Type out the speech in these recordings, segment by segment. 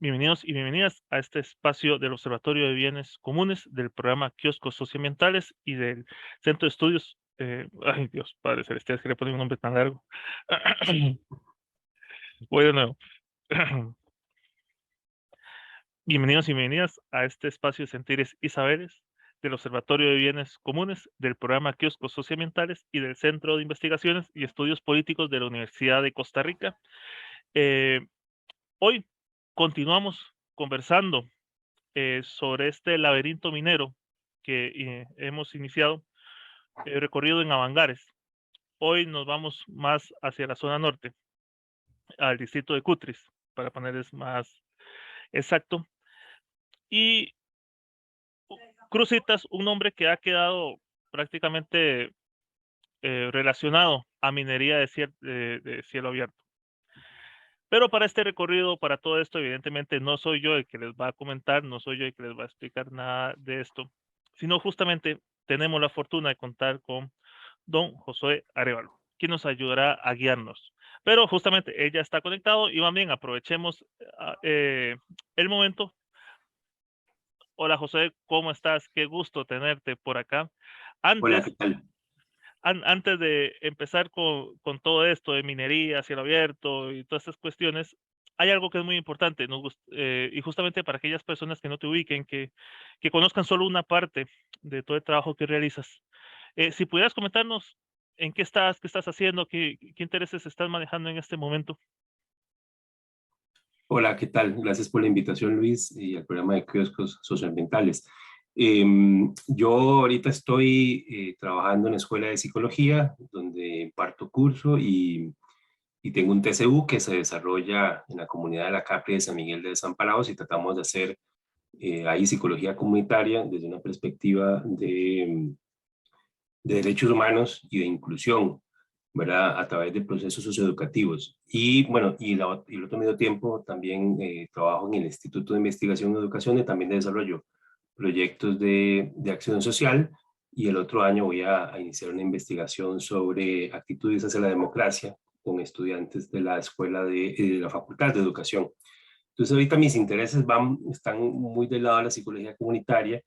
Bienvenidos y bienvenidas a este espacio del Observatorio de Bienes Comunes del programa Kioscos Socioambientales y del Centro de Estudios. Ay, Dios, Padre Celestial, es que le ponen un nombre tan largo. Voy de nuevo. Bienvenidos y bienvenidas a este espacio de sentires y saberes del Observatorio de Bienes Comunes del programa Kioscos Socioambientales y del Centro de Investigaciones y Estudios Políticos de la Universidad de Costa Rica. Eh, Hoy continuamos conversando sobre este laberinto minero que hemos iniciado recorrido en Avangares. Hoy nos vamos más hacia la zona norte, al distrito de Cutris, para ponerles más exacto. Y Cruzitas, un nombre que ha quedado prácticamente relacionado a minería de cielo abierto. Pero para este recorrido, para todo esto, evidentemente no soy yo el que les va a comentar, no soy yo el que les va a explicar nada de esto, sino justamente tenemos la fortuna de contar con don Josué Arevalo, quien nos ayudará a guiarnos. Pero justamente ella está conectado y más bien aprovechemos el momento. Hola José, ¿cómo estás? Qué gusto tenerte por acá. Hola, Antes ¿qué tal? Antes de empezar con todo esto de minería, cielo abierto y todas estas cuestiones, hay algo que es muy importante, y justamente para aquellas personas que no te ubiquen, que conozcan solo una parte de todo el trabajo que realizas. Si pudieras comentarnos en qué estás haciendo, qué intereses estás manejando en este momento. Hola, ¿qué tal? Gracias por la invitación, Luis, y al programa de kioscos socioambientales. Yo ahorita estoy trabajando en la Escuela de Psicología, donde imparto curso y tengo un TCU que se desarrolla en la comunidad de la CAPRI de San Miguel de Desamparados y tratamos de hacer ahí psicología comunitaria desde una perspectiva de derechos humanos y de inclusión, ¿verdad? A través de procesos socioeducativos. Y bueno, y el otro medio tiempo también trabajo en el Instituto de Investigación y Educación y también de desarrollo proyectos de acción social. Y el otro año voy a iniciar una investigación sobre actitudes hacia la democracia con estudiantes de la escuela de la Facultad de Educación. Entonces ahorita mis intereses están muy del lado de la psicología comunitaria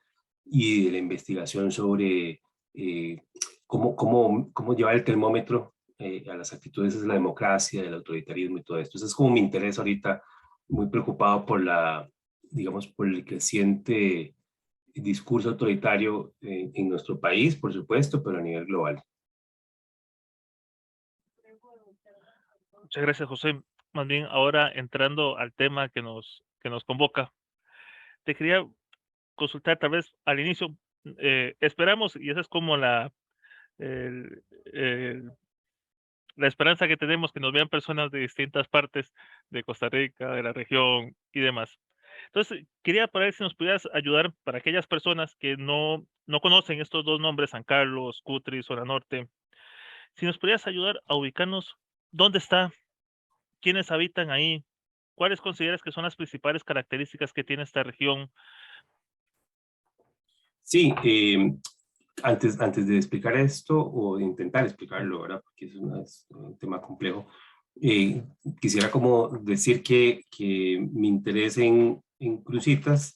y de la investigación sobre eh, cómo llevar el termómetro a las actitudes de la democracia, del autoritarismo y todo esto. Ese es como mi interés ahorita, muy preocupado por digamos, por el creciente discurso autoritario en nuestro país, por supuesto, pero a nivel global. Muchas gracias, José. Más bien, ahora entrando al tema que nos convoca, te quería consultar tal vez al inicio, esperamos, y esa es como el, el- la esperanza que tenemos, que nos vean personas de distintas partes de Costa Rica, de la región y demás. Entonces, quería para ver si nos pudieras ayudar para aquellas personas que no conocen estos dos nombres, San Carlos, Cutri, Zona Norte, si nos pudieras ayudar a ubicarnos dónde está, quiénes habitan ahí, cuáles consideras que son las principales características que tiene esta región. Sí, antes de explicar esto o de intentar explicarlo, ¿verdad? Porque es un tema complejo, eh, quisiera como decir que mi interés en Cruzitas,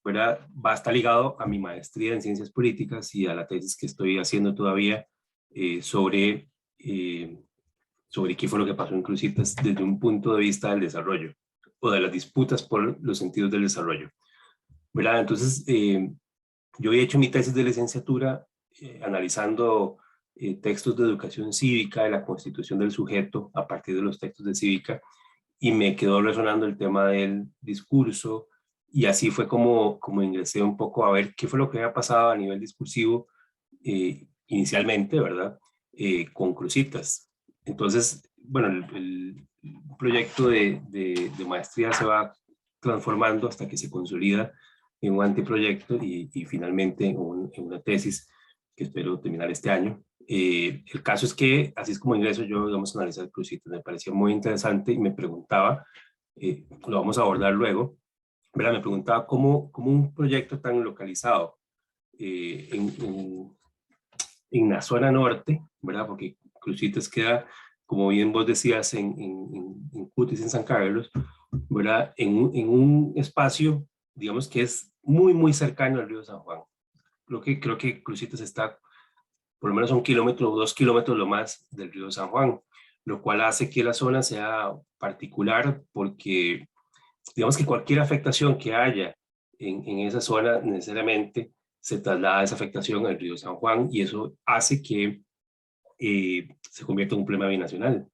¿verdad? Va a estar ligado a mi maestría en ciencias políticas y a la tesis que estoy haciendo todavía eh, sobre, eh, sobre qué fue lo que pasó en Cruzitas desde un punto de vista del desarrollo o de las disputas por los sentidos del desarrollo, ¿verdad? Entonces, yo he hecho mi tesis de licenciatura analizando textos de educación cívica, de la constitución del sujeto a partir de los textos de cívica, y me quedó resonando el tema del discurso, y así fue como ingresé un poco a ver qué fue lo que había pasado a nivel discursivo inicialmente, ¿verdad? Con Cruzitas. Entonces, bueno, el proyecto de maestría se va transformando hasta que se consolida en un anteproyecto y finalmente en una tesis que espero terminar este año. El caso es que, así es como ingreso yo, digamos, a analizar Cruzitas. Me pareció muy interesante y me preguntaba, lo vamos a abordar luego, ¿verdad? Me preguntaba cómo un proyecto tan localizado eh, en, en, en la zona norte, ¿verdad? Porque Cruzitas queda, como bien vos decías, en Cutis, en San Carlos, ¿verdad? En un espacio, digamos que es muy, muy cercano al río San Juan. Creo que Cruzitas está por lo menos a 1 kilómetro o 2 kilómetros lo más del río San Juan, lo cual hace que la zona sea particular porque digamos que cualquier afectación que haya en esa zona necesariamente se traslada esa afectación al río San Juan y eso hace que se convierta en un problema binacional.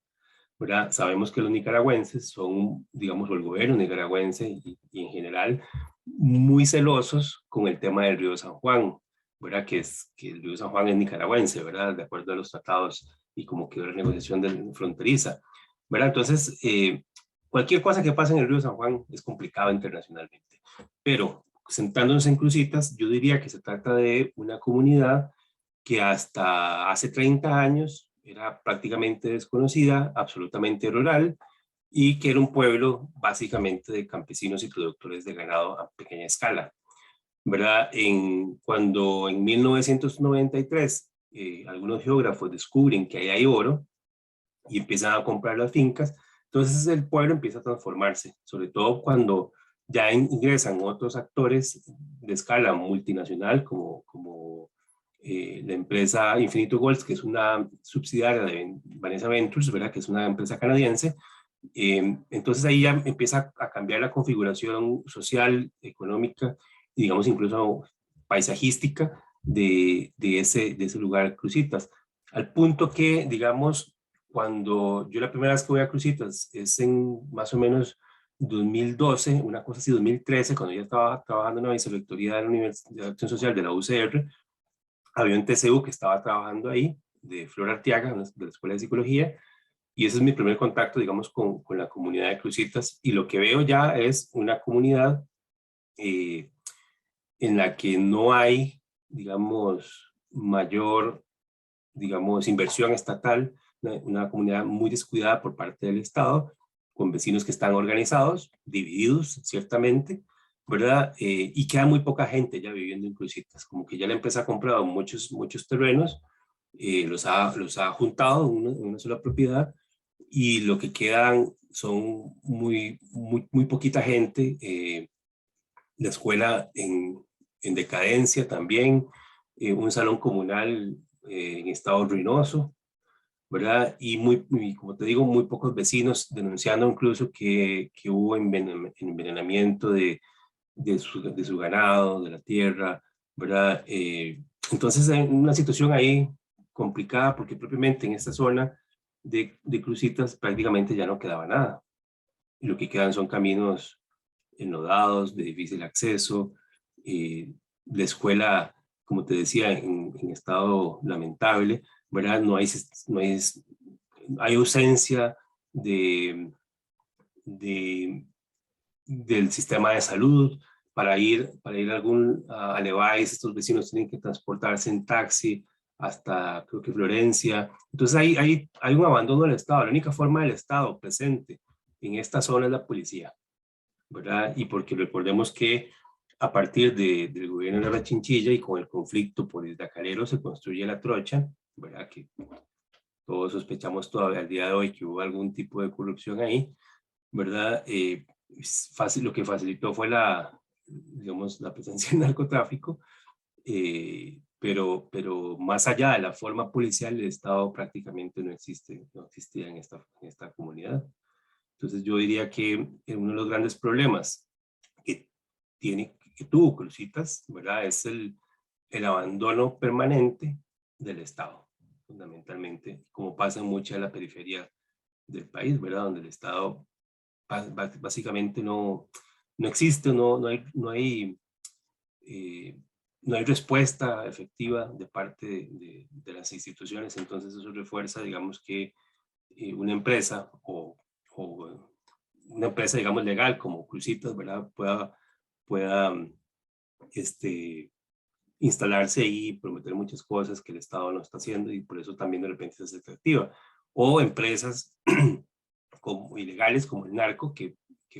¿Verdad? Sabemos que los nicaragüenses son, digamos, o el gobierno nicaragüense y en general, muy celosos con el tema del río San Juan, ¿verdad? Que el río San Juan es nicaragüense, ¿verdad? De acuerdo a los tratados y como quedó la negociación fronteriza, ¿verdad? Entonces, cualquier cosa que pase en el río San Juan es complicado internacionalmente. Pero, sentándonos en Cruzitas, yo diría que se trata de una comunidad que hasta hace 30 años era prácticamente desconocida, absolutamente rural, y que era un pueblo básicamente de campesinos y productores de ganado a pequeña escala. ¿Verdad? Cuando en 1993 algunos geógrafos descubren que ahí hay oro y empiezan a comprar las fincas, entonces el pueblo empieza a transformarse, sobre todo cuando ya ingresan otros actores de escala multinacional como la empresa Infinito Gold, que es una subsidiaria de Vanessa Ventures, ¿verdad? Que es una empresa canadiense. Entonces ahí ya empieza a cambiar la configuración social, económica y digamos incluso paisajística de ese lugar Cruzitas. Al punto que, digamos, cuando yo la primera vez que voy a Cruzitas es en más o menos 2012, una cosa así, 2013, cuando ya estaba trabajando en la vicerrectoría de la Universidad de Acción Social de la UCR, había un TCU que estaba trabajando ahí, de Flor Arteaga, de la Escuela de Psicología, y ese es mi primer contacto, digamos, con la comunidad de Cruzitas, y lo que veo ya es una comunidad eh, en la que no hay, digamos, mayor, digamos, inversión estatal, una comunidad muy descuidada por parte del Estado, con vecinos que están organizados, divididos, ciertamente, ¿verdad? Y queda muy poca gente ya viviendo en Cruzitas, como que ya la empresa ha comprado muchos terrenos, los ha juntado en una sola propiedad, y lo que quedan son muy poquita gente, la escuela en decadencia también, un salón comunal en estado ruinoso, ¿verdad? Y como te digo, muy pocos vecinos denunciando incluso que hubo envenenamiento de su ganado, de la tierra, ¿verdad? Entonces hay una situación ahí complicada porque propiamente en esta zona de Cruzitas prácticamente ya no quedaba nada. Y lo que quedan son caminos enlodados, de difícil acceso, la escuela, como te decía, en estado lamentable, ¿verdad? Hay ausencia de, de, del sistema de salud. Para ir a Levi's, estos vecinos tienen que transportarse en taxi hasta, creo que Florencia. Entonces hay un abandono del Estado. La única forma del Estado presente en esta zona es la policía, ¿verdad? Y porque recordemos que a partir del gobierno de la Chinchilla y con el conflicto por el Dacalero se construye la trocha, ¿verdad? Que todos sospechamos todavía al día de hoy que hubo algún tipo de corrupción ahí, ¿verdad? Lo que facilitó fue digamos, la presencia del narcotráfico, pero más allá de la forma policial, el Estado prácticamente no existía en esta comunidad. Entonces yo diría que uno de los grandes problemas que que tuvo Cruzitas, ¿verdad? Es el abandono permanente del Estado, fundamentalmente, como pasa en mucha de la periferia del país, ¿verdad? Donde el Estado básicamente no existe, eh, no hay respuesta efectiva de parte de las instituciones, entonces eso refuerza, digamos, que una empresa o una empresa, digamos, legal como Cruzitas, ¿verdad? Pueda instalarse ahí y prometer muchas cosas que el Estado no está haciendo y por eso también de repente es atractiva. O empresas como ilegales como el narco,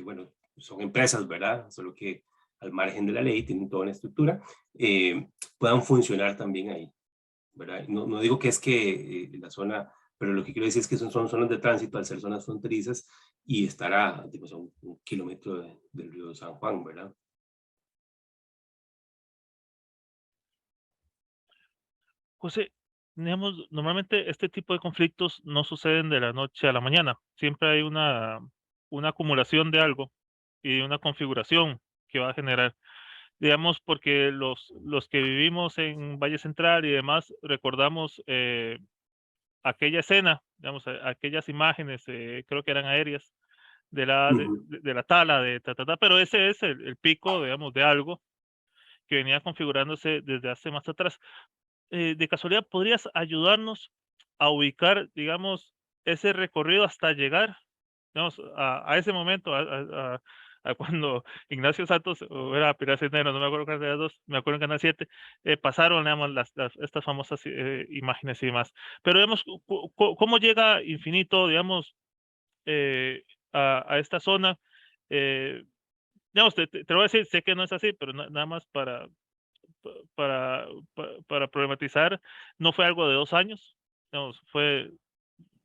bueno, son empresas, ¿verdad? Solo que al margen de la ley tienen toda una estructura, puedan funcionar también ahí, ¿verdad? No digo que es que la zona pero lo que quiero decir es que son zonas de tránsito al ser zonas fronterizas y estará digamos, a un kilómetro del río San Juan, ¿verdad? José, digamos, normalmente este tipo de conflictos no suceden de la noche a la mañana. Siempre hay una acumulación de algo y una configuración que va a generar, digamos, porque los que vivimos en Valle Central y demás recordamos aquella escena, digamos, aquellas imágenes, creo que eran aéreas, Ujú. de la tala, de ta, ta, ta, pero ese es el pico, digamos, de algo que venía configurándose desde hace más atrás. De casualidad, ¿podrías ayudarnos a ubicar, digamos, ese recorrido hasta llegar, digamos, a ese momento, a cuando Ignacio Santos o era Pilar Cisneros, no me acuerdo cuál de las dos, me acuerdo en Canal 7, pasaron, digamos, estas famosas imágenes y demás. Pero, digamos, ¿cómo llega Infinito, digamos, eh, a esta zona? Eh, digamos, te voy a decir, sé que no es así, pero nada más para, para problematizar, no fue algo de 2 años, digamos,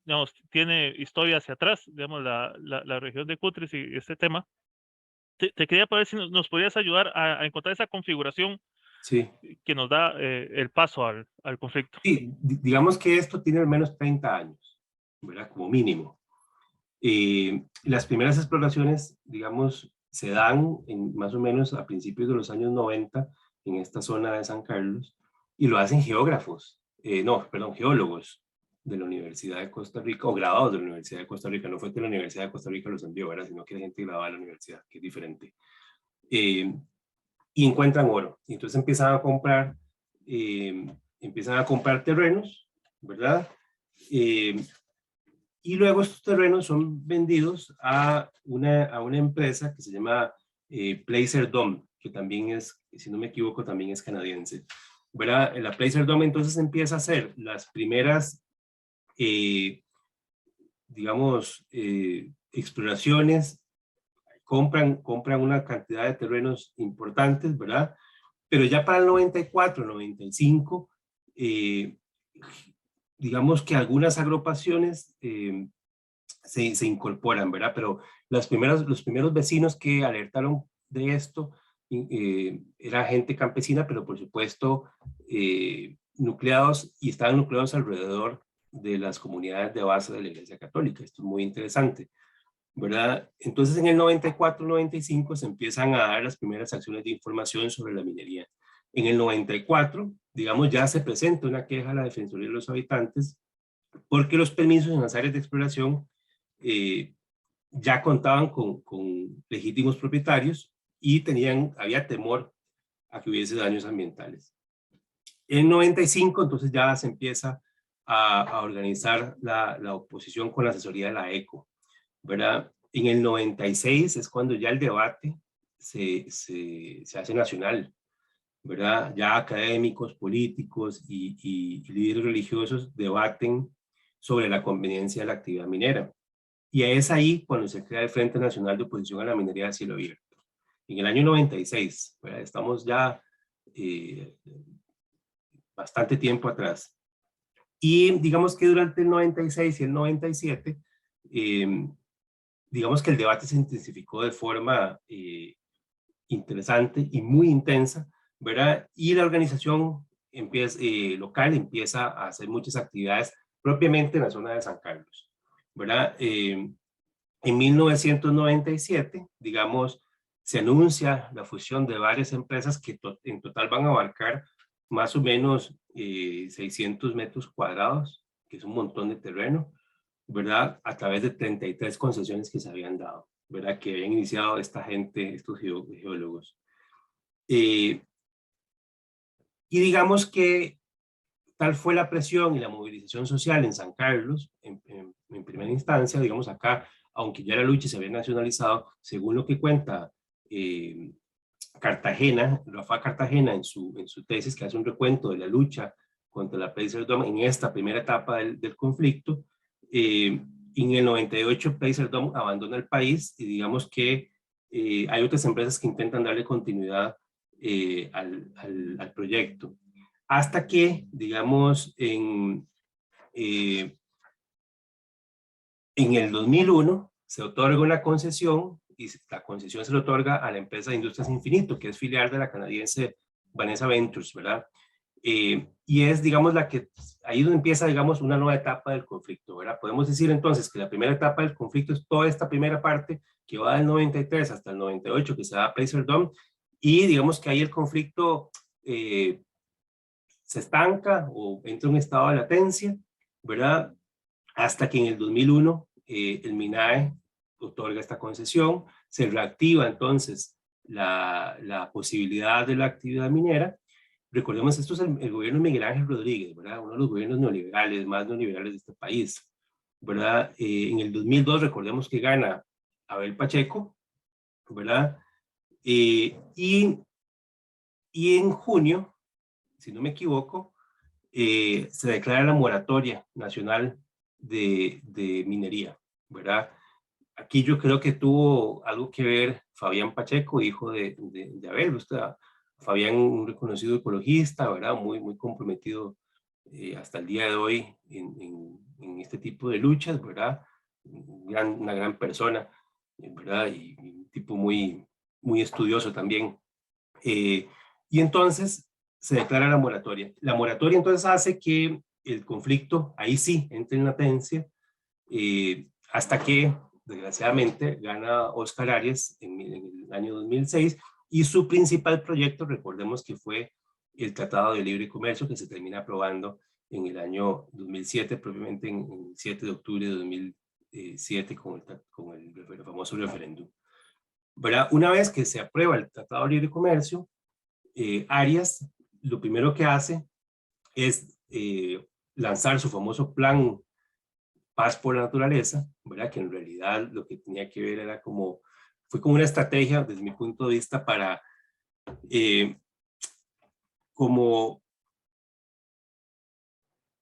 digamos, tiene historia hacia atrás, digamos, la región de Cutris y este tema. Te quería para ver si nos podías ayudar a encontrar esa configuración Sí. que nos da el paso al conflicto. Sí, digamos que esto tiene al menos 30 años, ¿verdad? Como mínimo. Las primeras exploraciones, digamos, se dan más o menos a principios de los años 90 en esta zona de San Carlos y lo hacen geógrafos, no, perdón, geólogos de la Universidad de Costa Rica o graduados de la Universidad de Costa Rica. No fue que la Universidad de Costa Rica los envió, ¿verdad? Sino que la gente graduada de la universidad, que es diferente. Eh, y encuentran oro. Y entonces empiezan a comprar terrenos, ¿verdad? Eh, y luego estos terrenos son vendidos a una empresa que se llama Placer Dome, que también es, si no me equivoco, también es canadiense. ¿Verdad? La Placer Dome entonces empieza a hacer las primeras, eh, digamos, exploraciones, compran una cantidad de terrenos importantes, ¿verdad? Pero ya para el 94, 95, eh, digamos que algunas agrupaciones se incorporan, ¿verdad? Pero los primeros vecinos que alertaron de esto era gente campesina, pero por supuesto nucleados y estaban nucleados alrededor de las comunidades de base de la Iglesia Católica. Esto es muy interesante, ¿verdad? Entonces en el 94, 95 se empiezan a dar las primeras acciones de información sobre la minería. En el 94, digamos, ya se presenta una queja a la Defensoría de los Habitantes porque los permisos en las áreas de exploración eh, ya contaban con legítimos propietarios y había temor a que hubiese daños ambientales. En 95 entonces ya se empieza a organizar la oposición con la asesoría de la ECO, ¿verdad? En el 96 es cuando ya el debate se hace nacional, ¿verdad? Ya académicos, políticos y líderes religiosos debaten sobre la conveniencia de la actividad minera. Y es ahí cuando se crea el Frente Nacional de Oposición a la Minería de Cielo Abierto. En el año 96, ¿verdad? Estamos ya eh, bastante tiempo atrás. Y digamos que durante el 96 y el 97, eh, digamos que el debate se intensificó de forma interesante y muy intensa, ¿verdad? Y la organización local empieza a hacer muchas actividades propiamente en la zona de San Carlos, ¿verdad? En 1997, digamos, se anuncia la fusión de varias empresas que en total van a abarcar más o menos 600 metros cuadrados, que es un montón de terreno, ¿verdad? A través de 33 concesiones que se habían dado, ¿verdad? Que habían iniciado esta gente, estos geólogos. Eh, y digamos que tal fue la presión y la movilización social en San Carlos, en primera instancia, digamos acá, aunque ya la lucha se había nacionalizado, según lo que cuenta eh, Cartagena, Rafa Cartagena en su tesis, que hace un recuento de la lucha contra la Placer Dome en esta primera etapa del conflicto, en el 98 Placer Dome abandona el país y digamos que hay otras empresas que intentan darle continuidad al proyecto. Hasta que, digamos, En el 2001 se otorga una concesión y la concesión se le otorga a la empresa de Industrias Infinito, que es filial de la canadiense Vanessa Ventures, ¿verdad? Y es, digamos, ahí donde empieza, digamos, una nueva etapa del conflicto, ¿verdad? Podemos decir entonces que la primera etapa del conflicto es toda esta primera parte que va del 93 hasta el 98, que se da a Placer Dome, y digamos que ahí el conflicto se estanca o entra en un estado de latencia, ¿verdad? Hasta que en el 2001 el MINAE otorga esta concesión, se reactiva entonces la posibilidad de la actividad minera. Recordemos, esto es el gobierno de Miguel Ángel Rodríguez, ¿verdad? Uno de los gobiernos neoliberales, más neoliberales de este país, ¿verdad? En el 2002 recordemos que gana Abel Pacheco, ¿verdad? Y en junio, si no me equivoco, se declara la moratoria nacional de minería, ¿verdad? Aquí yo creo que tuvo algo que ver Fabián Pacheco, hijo de Abel. Fabián, un reconocido ecologista, ¿verdad? Muy comprometido hasta el día de hoy en este tipo de luchas, ¿verdad? Una gran persona, ¿verdad? Y un tipo muy estudioso también. Y entonces se declara la moratoria. La moratoria entonces hace que el conflicto, ahí sí, entre en latencia, hasta que desgraciadamente gana Oscar Arias en el año 2006 y su principal proyecto, recordemos que fue el Tratado de Libre Comercio, que se termina aprobando en el año 2007, propiamente en el 7 de octubre de 2007 con el famoso referéndum. ¿Verdad? Una vez que se aprueba el Tratado de Libre Comercio, Arias lo primero que hace es lanzar su famoso plan Paz por la Naturaleza, ¿verdad? Que en realidad lo que tenía que ver era fue como una estrategia desde mi punto de vista para como,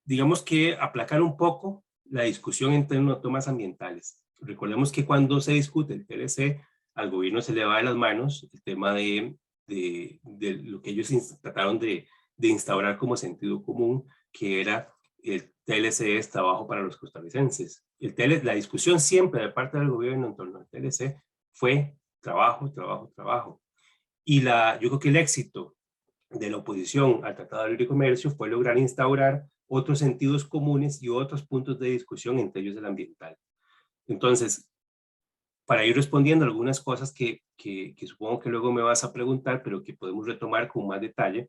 digamos que aplacar un poco la discusión en términos de temas ambientales. Recordemos que cuando se discute el TLC, al gobierno se le va de las manos el tema de lo que ellos trataron de instaurar como sentido común, que era el TLC es trabajo para los costarricenses. La discusión siempre de parte del gobierno en torno al TLC fue trabajo, trabajo, trabajo. Y yo creo que el éxito de la oposición al Tratado de Libre Comercio fue lograr instaurar otros sentidos comunes y otros puntos de discusión, entre ellos el ambiental. Entonces, para ir respondiendo algunas cosas que supongo que luego me vas a preguntar, pero que podemos retomar con más detalle,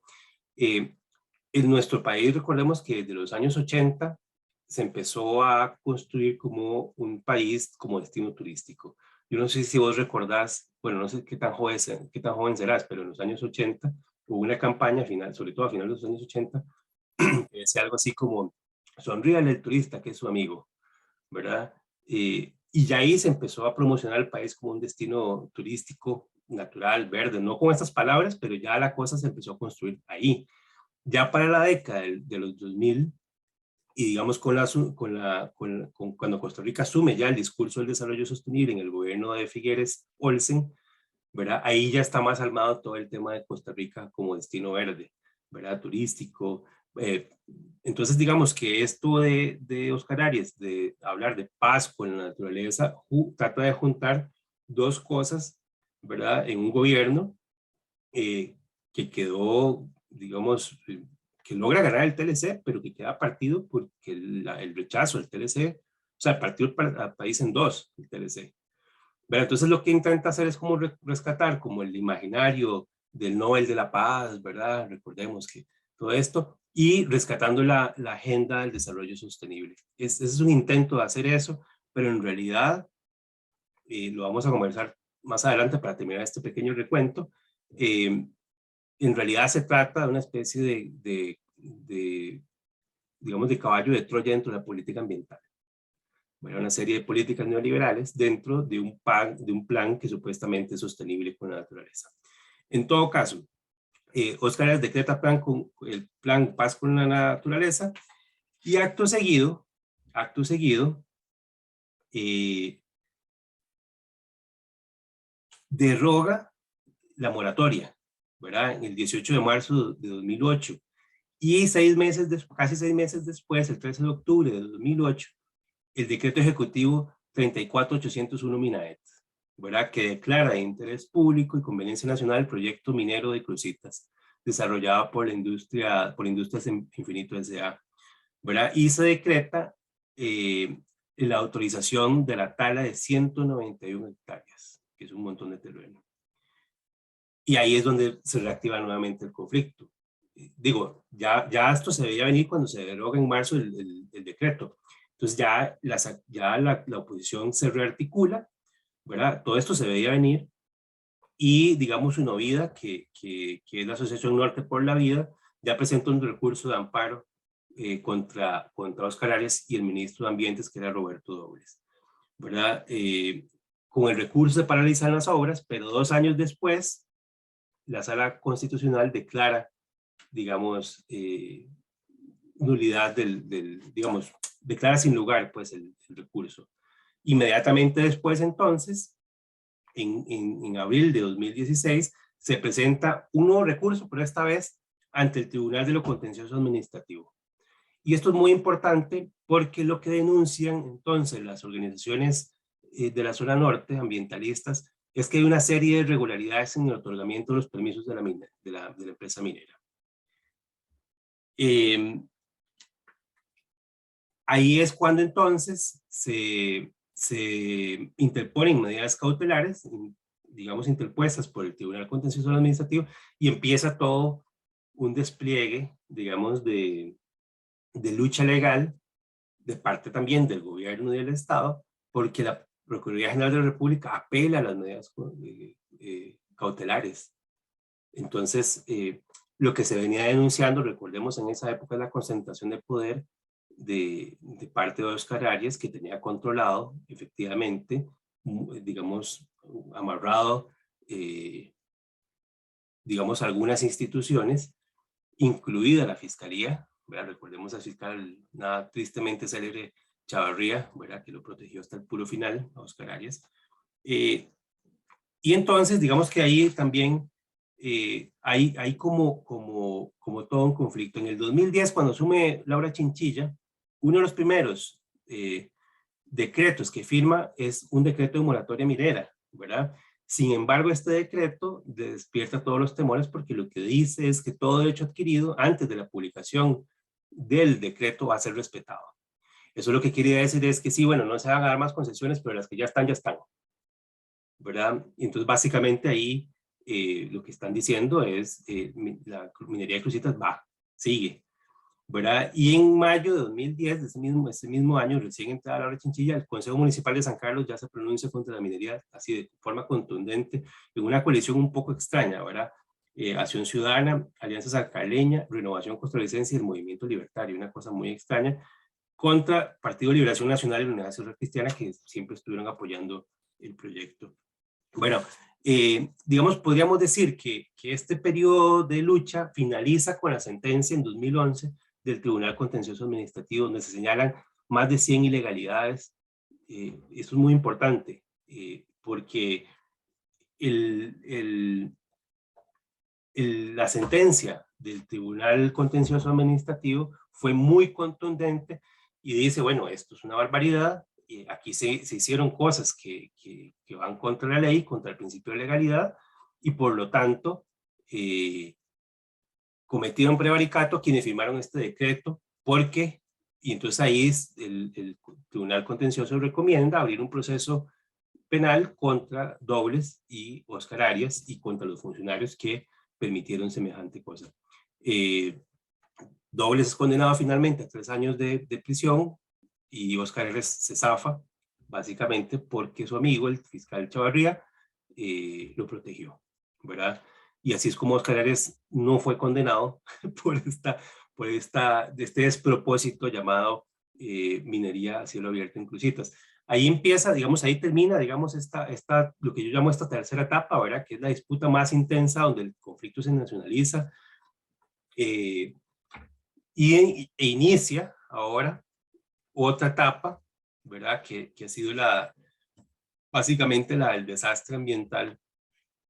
en nuestro país recordemos que desde los años 80 se empezó a construir como un país como destino turístico. Yo no sé si vos recordás, bueno, no sé qué tan joven serás, pero en los años 80 hubo una campaña final, sobre todo a finales de los años 80, que decía algo así como, sonríale al turista que es su amigo, ¿verdad? Y ya ahí se empezó a promocionar el país como un destino turístico, natural, verde, no con estas palabras, pero ya la cosa se empezó a construir ahí. Ya para la década de los 2000, y digamos cuando Costa Rica asume ya el discurso del desarrollo sostenible en el gobierno de Figueres Olsen, ¿verdad? Ahí ya está más armado todo el tema de Costa Rica como destino verde, ¿verdad? Turístico. Entonces, digamos que esto de Oscar Arias, de hablar de paz con la naturaleza, trata de juntar dos cosas, ¿verdad? En un gobierno que quedó, digamos, que logra ganar el TLC, pero que queda partido porque el rechazo del TLC, o sea, partió al país en dos, el TLC. ¿Verdad? Entonces lo que intenta hacer es como rescatar como el imaginario del Nobel de la Paz, ¿verdad? Recordemos que todo esto, y rescatando la agenda del desarrollo sostenible. Ese es un intento de hacer eso, pero en realidad, lo vamos a conversar más adelante para terminar este pequeño recuento, en realidad se trata de una especie digamos, de caballo de Troya dentro de la política ambiental. Bueno, una serie de políticas neoliberales dentro de un plan que supuestamente es sostenible con la naturaleza. En todo caso, Oscar Arias decreta el plan Paz con la Naturaleza y acto seguido, deroga la moratoria, ¿verdad? En el 18 de marzo de 2008. Y casi 6 meses después, el 13 de octubre de 2008, el decreto ejecutivo 34801 Minaet, ¿verdad? Que declara de interés público y conveniencia nacional el proyecto minero de Cruzitas, desarrollado por Industrias Infinito S.A., ¿verdad? Y se decreta la autorización de la tala de 191 hectáreas, que es un montón de terreno. Y ahí es donde se reactiva nuevamente el conflicto. Digo, ya esto se veía venir cuando se deroga en marzo el decreto. Entonces ya la oposición se rearticula, ¿verdad? Todo esto se veía venir y, digamos, Unovida, que es la Asociación Norte por la Vida, ya presentó un recurso de amparo contra Oscar Arias y el ministro de Ambientes, que era Roberto Dobles, ¿verdad? Con el recurso de paralizar las obras, pero 2 años después, la Sala Constitucional declara, digamos, nulidad digamos, declara sin lugar, pues, el recurso. Inmediatamente después, entonces, en abril de 2016, se presenta un nuevo recurso, pero esta vez ante el Tribunal de lo Contencioso Administrativo. Y esto es muy importante porque lo que denuncian entonces las organizaciones de la zona norte, ambientalistas, es que hay una serie de irregularidades en el otorgamiento de los permisos de la empresa minera. Ahí es cuando entonces se interponen medidas cautelares, digamos, interpuestas por el Tribunal Contencioso Administrativo, y empieza todo un despliegue, digamos, de lucha legal de parte también del gobierno y del Estado, porque la Procuraduría General de la República apela a las medidas cautelares. Entonces, lo que se venía denunciando, recordemos en esa época, la concentración de poder de parte de Oscar Arias, que tenía controlado, efectivamente, digamos, amarrado, digamos, algunas instituciones, incluida la Fiscalía, ¿verdad? Recordemos al fiscal nada tristemente célebre Chavarría, ¿verdad? Que lo protegió hasta el puro final, a Oscar Arias. Y entonces, digamos que ahí también hay como todo un conflicto. En el 2010, cuando asume Laura Chinchilla, uno de los primeros decretos que firma es un decreto de moratoria minera, ¿verdad? Sin embargo, este decreto despierta todos los temores porque lo que dice es que todo derecho adquirido antes de la publicación del decreto va a ser respetado. Eso lo que quiere decir es que sí, bueno, no se van a dar más concesiones, pero las que ya están, ¿verdad? Entonces, básicamente ahí lo que están diciendo es la minería de Cruzitas sigue, ¿verdad? Y en mayo de 2010, de ese mismo año, recién entrada Laura Chinchilla, el Consejo Municipal de San Carlos ya se pronuncia contra la minería así de forma contundente, en una coalición un poco extraña, ¿verdad? Acción Ciudadana, Alianza Sancarleña, Renovación Costarricense y el Movimiento Libertario, una cosa muy extraña, contra Partido de Liberación Nacional y la Unidad Social Cristiana, que siempre estuvieron apoyando el proyecto. Bueno, digamos, podríamos decir que este periodo de lucha finaliza con la sentencia en 2011 del Tribunal Contencioso Administrativo, donde se señalan más de 100 ilegalidades. Esto es muy importante, porque la sentencia del Tribunal Contencioso Administrativo fue muy contundente y dice, bueno, esto es una barbaridad, aquí se hicieron cosas que van contra la ley, contra el principio de legalidad, y por lo tanto cometieron prevaricato quienes firmaron este decreto, porque, y entonces ahí el Tribunal Contencioso recomienda abrir un proceso penal contra Dobles y Oscar Arias y contra los funcionarios que permitieron semejante cosa. Dobles es condenado finalmente a 3 años de prisión y Oscar Arias se zafa, básicamente porque su amigo, el fiscal Chavarría, lo protegió, ¿verdad? Y así es como Oscar Arias no fue condenado por este despropósito llamado minería a cielo abierto en Cruzitas. Ahí empieza, digamos, ahí termina, digamos, lo que yo llamo esta tercera etapa, ¿verdad? Que es la disputa más intensa, donde el conflicto se nacionaliza e inicia ahora otra etapa, ¿verdad? Que ha sido básicamente la del desastre ambiental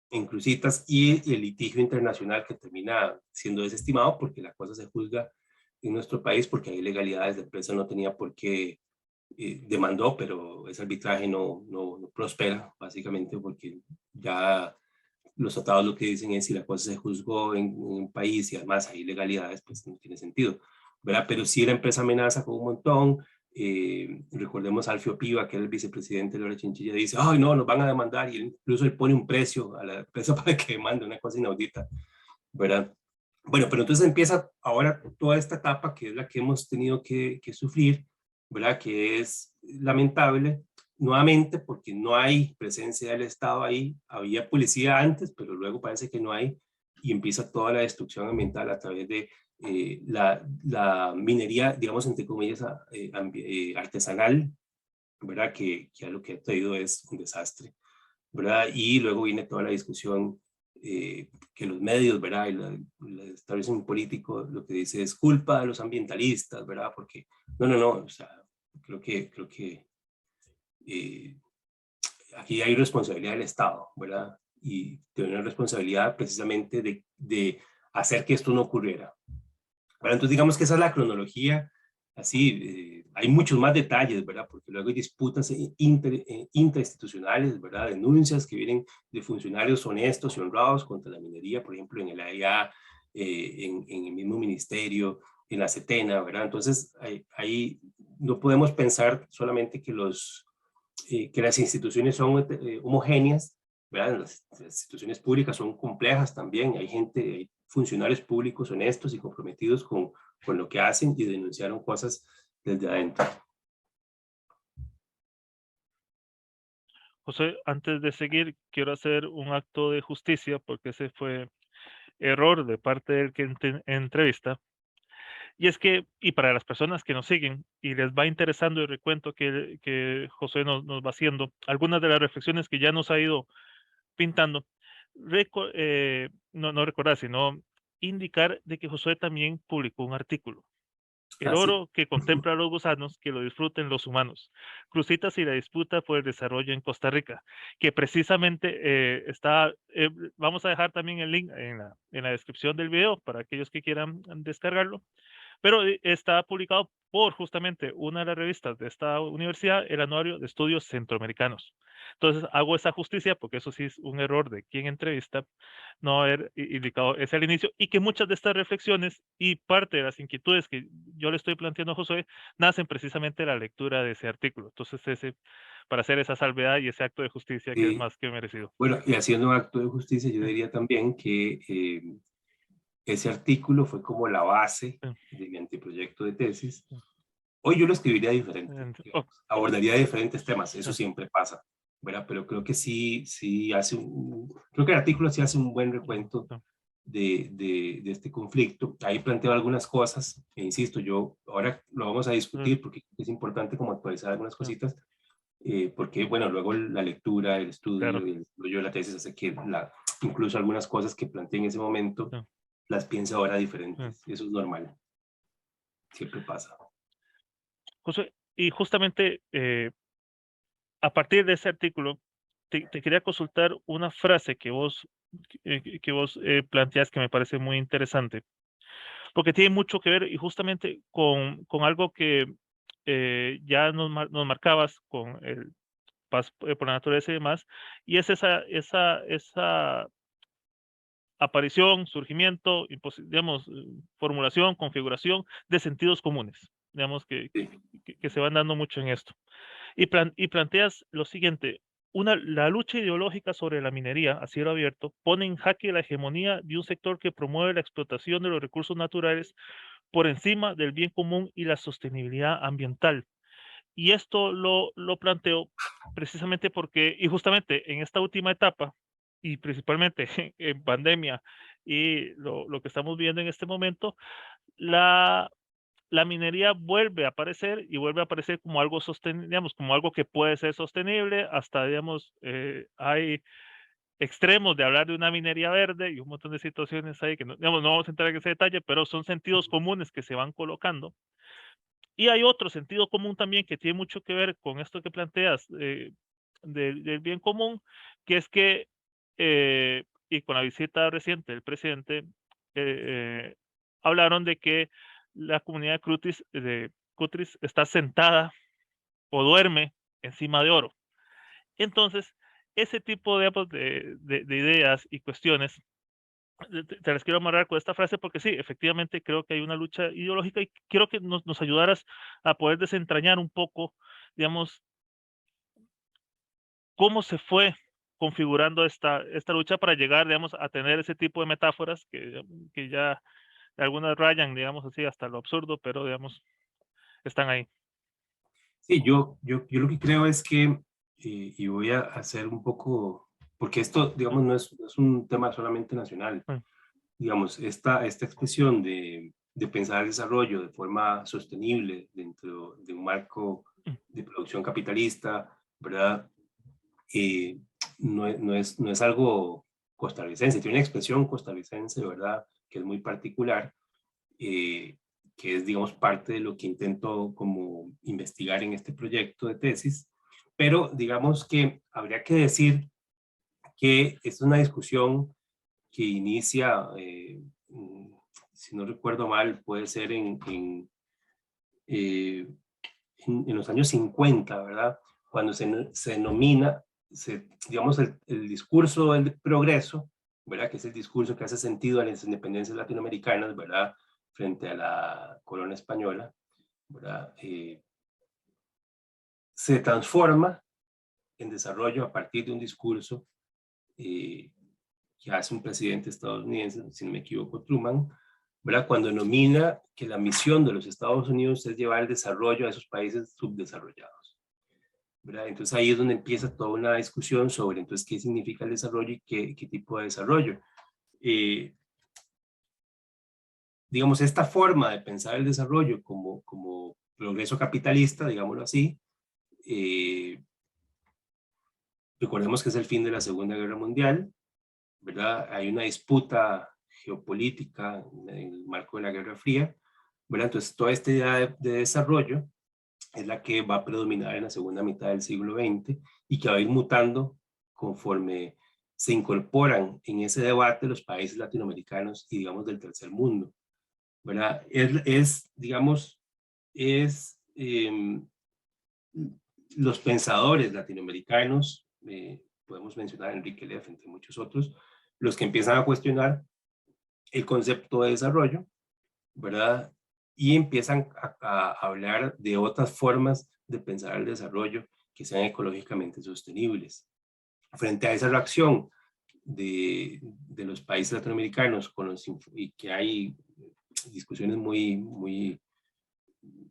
en Cruzitas y el litigio internacional que termina siendo desestimado porque la cosa se juzga en nuestro país porque hay ilegalidades, la empresa no tenía por qué demandó, pero ese arbitraje no prospera, básicamente porque ya los tratados lo que dicen es si la cosa se juzgó en un país y además hay ilegalidades, pues no tiene sentido, ¿verdad? Pero sí la empresa amenaza con un montón. Recordemos a Alfio Piva, que era el vicepresidente de Laura Chinchilla, dice, ay no, nos van a demandar, y incluso él pone un precio a la empresa para que demande, una cosa inaudita, ¿verdad? Bueno, pero entonces empieza ahora toda esta etapa que es la que hemos tenido que sufrir, ¿verdad? Que es lamentable, nuevamente porque no hay presencia del Estado ahí. Había policía antes, pero luego parece que no hay, y empieza toda la destrucción ambiental a través de la minería, digamos, entre comillas, artesanal, ¿verdad? Que a lo que ha traído es un desastre, ¿verdad? Y luego viene toda la discusión que los medios, ¿verdad? Y el establishment político lo que dice es culpa de los ambientalistas, ¿verdad? Porque, no, o sea, creo que eh, aquí hay responsabilidad del Estado, ¿verdad? Y tiene una responsabilidad precisamente de hacer que esto no ocurriera. Bueno, entonces digamos que esa es la cronología, así, hay muchos más detalles, ¿verdad? Porque luego hay disputas interinstitucionales, ¿verdad? Denuncias que vienen de funcionarios honestos y honrados contra la minería, por ejemplo, en el AIA, en el mismo ministerio, en la CETENA, ¿verdad? Entonces, ahí no podemos pensar solamente que las instituciones son homogéneas, ¿verdad? Las instituciones públicas son complejas también, hay gente, hay funcionarios públicos honestos y comprometidos con lo que hacen y denunciaron cosas desde adentro. José, antes de seguir, quiero hacer un acto de justicia porque ese fue error de parte del que entrevista. Y es que, y para las personas que nos siguen y les va interesando el recuento que José nos va haciendo, algunas de las reflexiones que ya nos ha ido pintando, no recordar, sino indicar de que Josué también publicó un artículo. El Así. oro que contempla a los gusanos, que lo disfruten los humanos. Crucitas y la disputa por el desarrollo en Costa Rica, que precisamente vamos a dejar también el link en la descripción del video para aquellos que quieran descargarlo, pero está publicado por justamente una de las revistas de esta universidad, el Anuario de Estudios Centroamericanos. Entonces hago esa justicia porque eso sí es un error de quien entrevista, no haber indicado ese al inicio, y que muchas de estas reflexiones y parte de las inquietudes que yo le estoy planteando a Josué nacen precisamente de la lectura de ese artículo. Entonces, para hacer esa salvedad y ese acto de justicia que es Sí. más que merecido. Bueno, y haciendo un acto de justicia, yo Sí, diría también que ese artículo fue como la base sí, de mi anteproyecto de tesis. sí. Hoy yo lo escribiría diferente, Oh, digamos. Abordaría diferentes temas, sí, eso siempre pasa, ¿verdad? Pero creo que creo que el artículo sí hace un buen recuento sí, de este conflicto. Ahí planteo algunas cosas, e insisto, yo ahora lo vamos a sí, discutir porque es importante como actualizar algunas sí, cositas, porque, bueno, luego la lectura, el claro. estudio y el desarrollo de la tesis hace que incluso algunas cosas que planteé en ese momento Sí, las piense ahora sí. diferentes. Eso es normal, siempre pasa. Josué, y justamente a partir de ese artículo, te quería consultar una frase que vos planteas que me parece muy interesante, porque tiene mucho que ver y justamente con algo que ya nos marcabas con el paso por la naturaleza y demás, y es esa aparición, surgimiento, y digamos, formulación, configuración de sentidos comunes, digamos, Sí. que se van dando mucho en esto. Y planteas lo siguiente: la lucha ideológica sobre la minería a cielo abierto pone en jaque la hegemonía de un sector que promueve la explotación de los recursos naturales por encima del bien común y la sostenibilidad ambiental. Y esto lo planteo precisamente porque, y justamente en esta última etapa, y principalmente en pandemia y lo que estamos viendo en este momento, la, la minería vuelve a aparecer y vuelve a aparecer como algo digamos, como algo que puede ser sostenible, hasta, digamos, hay extremos de hablar de una minería verde y un montón de situaciones ahí que no, digamos, no vamos a entrar en ese detalle, pero son sentidos comunes que se van colocando. Y hay otro sentido común también que tiene mucho que ver con esto que planteas del bien común, que es que, y con la visita reciente del presidente, eh, hablaron de que la comunidad de Cutris está sentada o duerme encima de oro. Entonces, ese tipo de ideas y cuestiones, te las quiero amarrar con esta frase porque sí, efectivamente creo que hay una lucha ideológica y quiero que nos ayudaras a poder desentrañar un poco, digamos, cómo se fue configurando esta lucha para llegar, digamos, a tener ese tipo de metáforas que ya algunas rayan, digamos así, hasta lo absurdo, pero digamos, están ahí. Sí, yo lo que creo es que, y voy a hacer un poco, porque esto, digamos, no es un tema solamente nacional. Mm, Digamos, esta expresión de pensar el desarrollo de forma sostenible dentro de un marco mm, de producción capitalista, ¿verdad? Eh, no es algo costarricense, tiene una expresión costarricense, ¿verdad? Que es muy particular, eh, que es, digamos, parte de lo que intento como investigar en este proyecto de tesis, pero digamos que habría que decir que es una discusión que inicia, si no recuerdo mal, puede ser eh, en los años 50, ¿verdad? Cuando se denomina, digamos, el discurso del progreso, ¿verdad? Que es el discurso que hace sentido a las independencias latinoamericanas, ¿verdad? Frente a la corona española, ¿verdad? Se transforma en desarrollo a partir de un discurso eh, que hace un presidente estadounidense, si no me equivoco, Truman, ¿verdad? Cuando denomina que la misión de los Estados Unidos es llevar el desarrollo a esos países subdesarrollados, ¿verdad? Entonces ahí es donde empieza toda una discusión sobre entonces qué significa el desarrollo y qué tipo de desarrollo. Eh, digamos, esta forma de pensar el desarrollo como progreso capitalista, digámoslo así, eh, recordemos que es el fin de la Segunda Guerra Mundial, ¿verdad? Hay una disputa geopolítica en el marco de la Guerra Fría, ¿verdad? Entonces, toda esta idea de desarrollo es la que va a predominar en la segunda mitad del siglo XX y que va a ir mutando conforme se incorporan en ese debate los países latinoamericanos y, digamos, del tercer mundo, ¿verdad? Digamos, es los pensadores latinoamericanos, podemos mencionar a Enrique Leff, entre muchos otros, los que empiezan a cuestionar el concepto de desarrollo, ¿verdad? Y empiezan a hablar de otras formas de pensar el desarrollo que sean ecológicamente sostenibles. Frente a esa reacción de los países latinoamericanos y que hay discusiones muy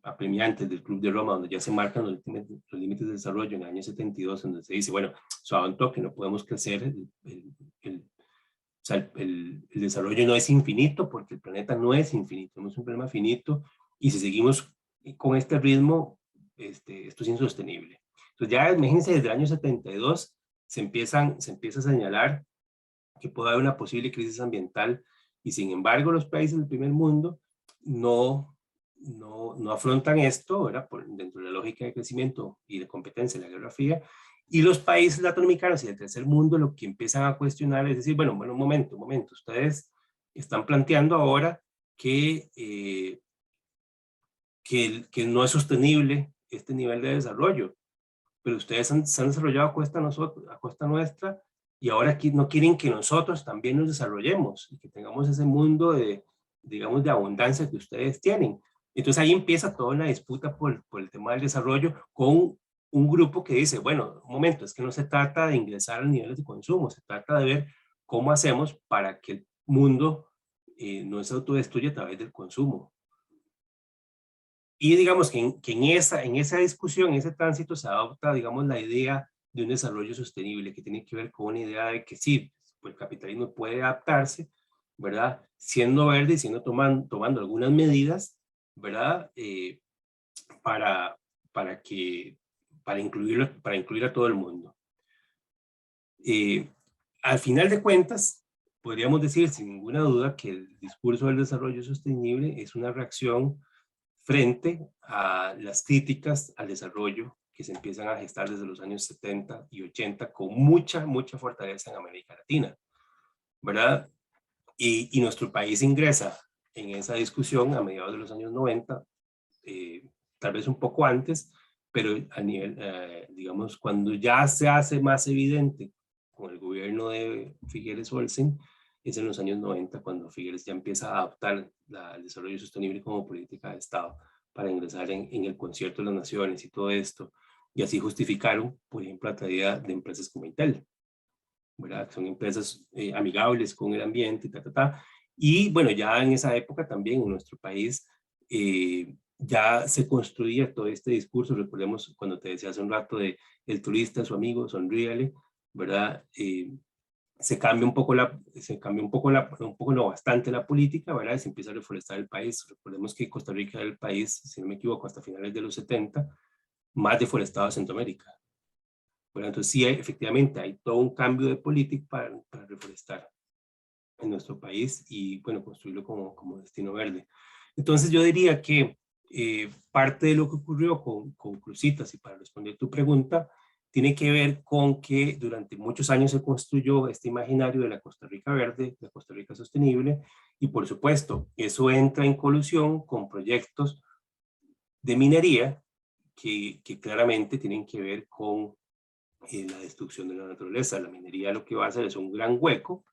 apremiantes del Club de Roma, donde ya se marcan los límites de desarrollo en el año 72, donde se dice, bueno, suave un toque, no podemos crecer, o sea, el desarrollo no es infinito, porque el planeta no es infinito, tenemos un problema finito, y si seguimos con este ritmo, esto es insostenible. Entonces ya, imagínense, desde el año 72 se empieza a señalar que puede haber una posible crisis ambiental, y sin embargo los países del primer mundo no afrontan esto, ¿verdad? Dentro de la lógica de crecimiento y de competencia de la Guerra Fría, y los países latinoamericanos y del tercer mundo lo que empiezan a cuestionar es decir, bueno, un momento, ustedes están planteando ahora que no es sostenible este nivel de desarrollo, pero ustedes se han desarrollado a costa nuestra, y ahora aquí no quieren que nosotros también nos desarrollemos y que tengamos ese mundo digamos, de abundancia que ustedes tienen. Entonces ahí empieza toda una disputa por el tema del desarrollo con un grupo que dice, bueno, un momento, es que no se trata de ingresar a niveles de consumo, se trata de ver cómo hacemos para que el mundo no se autodestruya a través del consumo. Y digamos que en esa discusión, en ese tránsito, se adopta, digamos, la idea de un desarrollo sostenible, que tiene que ver con una idea de que sí, pues el capitalismo puede adaptarse, ¿verdad? Siendo verde y tomando algunas medidas, ¿verdad? Para, para, que, para incluir a todo el mundo. Eh, al final de cuentas, podríamos decir sin ninguna duda que el discurso del desarrollo sostenible es una reacción frente a las críticas al desarrollo que se empiezan a gestar desde los años 70 y 80 con mucha fortaleza en América Latina, ¿verdad? Y nuestro país ingresa en esa discusión a mediados de los años 90, tal vez un poco antes, pero a nivel, digamos, cuando ya se hace más evidente con el gobierno de Figueres Olsen, es en los años 90 cuando Figueres ya empieza a adoptar el desarrollo sostenible como política de Estado para ingresar en el concierto de las naciones y todo esto. Y así justificaron, por ejemplo, la traída de empresas como Intel, ¿verdad? Que son empresas amigables con el ambiente, Y bueno, ya en esa época también en nuestro país ya se construía todo este discurso. Recordemos cuando te decía hace un rato de el turista, su amigo, sonríale, ¿verdad? Se cambia un poco no bastante la política, ¿verdad? Y se empieza a reforestar el país. Recordemos que Costa Rica era el país, si no me equivoco, hasta finales de los 70, más deforestado de Centroamérica. Bueno, entonces sí, efectivamente, hay todo un cambio de política para reforestar en nuestro país y, bueno, construirlo como destino verde. Entonces yo diría que parte de lo que ocurrió con Cruzitas, y para responder tu pregunta, tiene que ver con que durante muchos años se construyó este imaginario de la Costa Rica verde, la Costa Rica sostenible, y por supuesto, eso entra en colusión con proyectos de minería que claramente tienen que ver con la destrucción de la naturaleza. La minería lo que va a hacer es un gran hueco,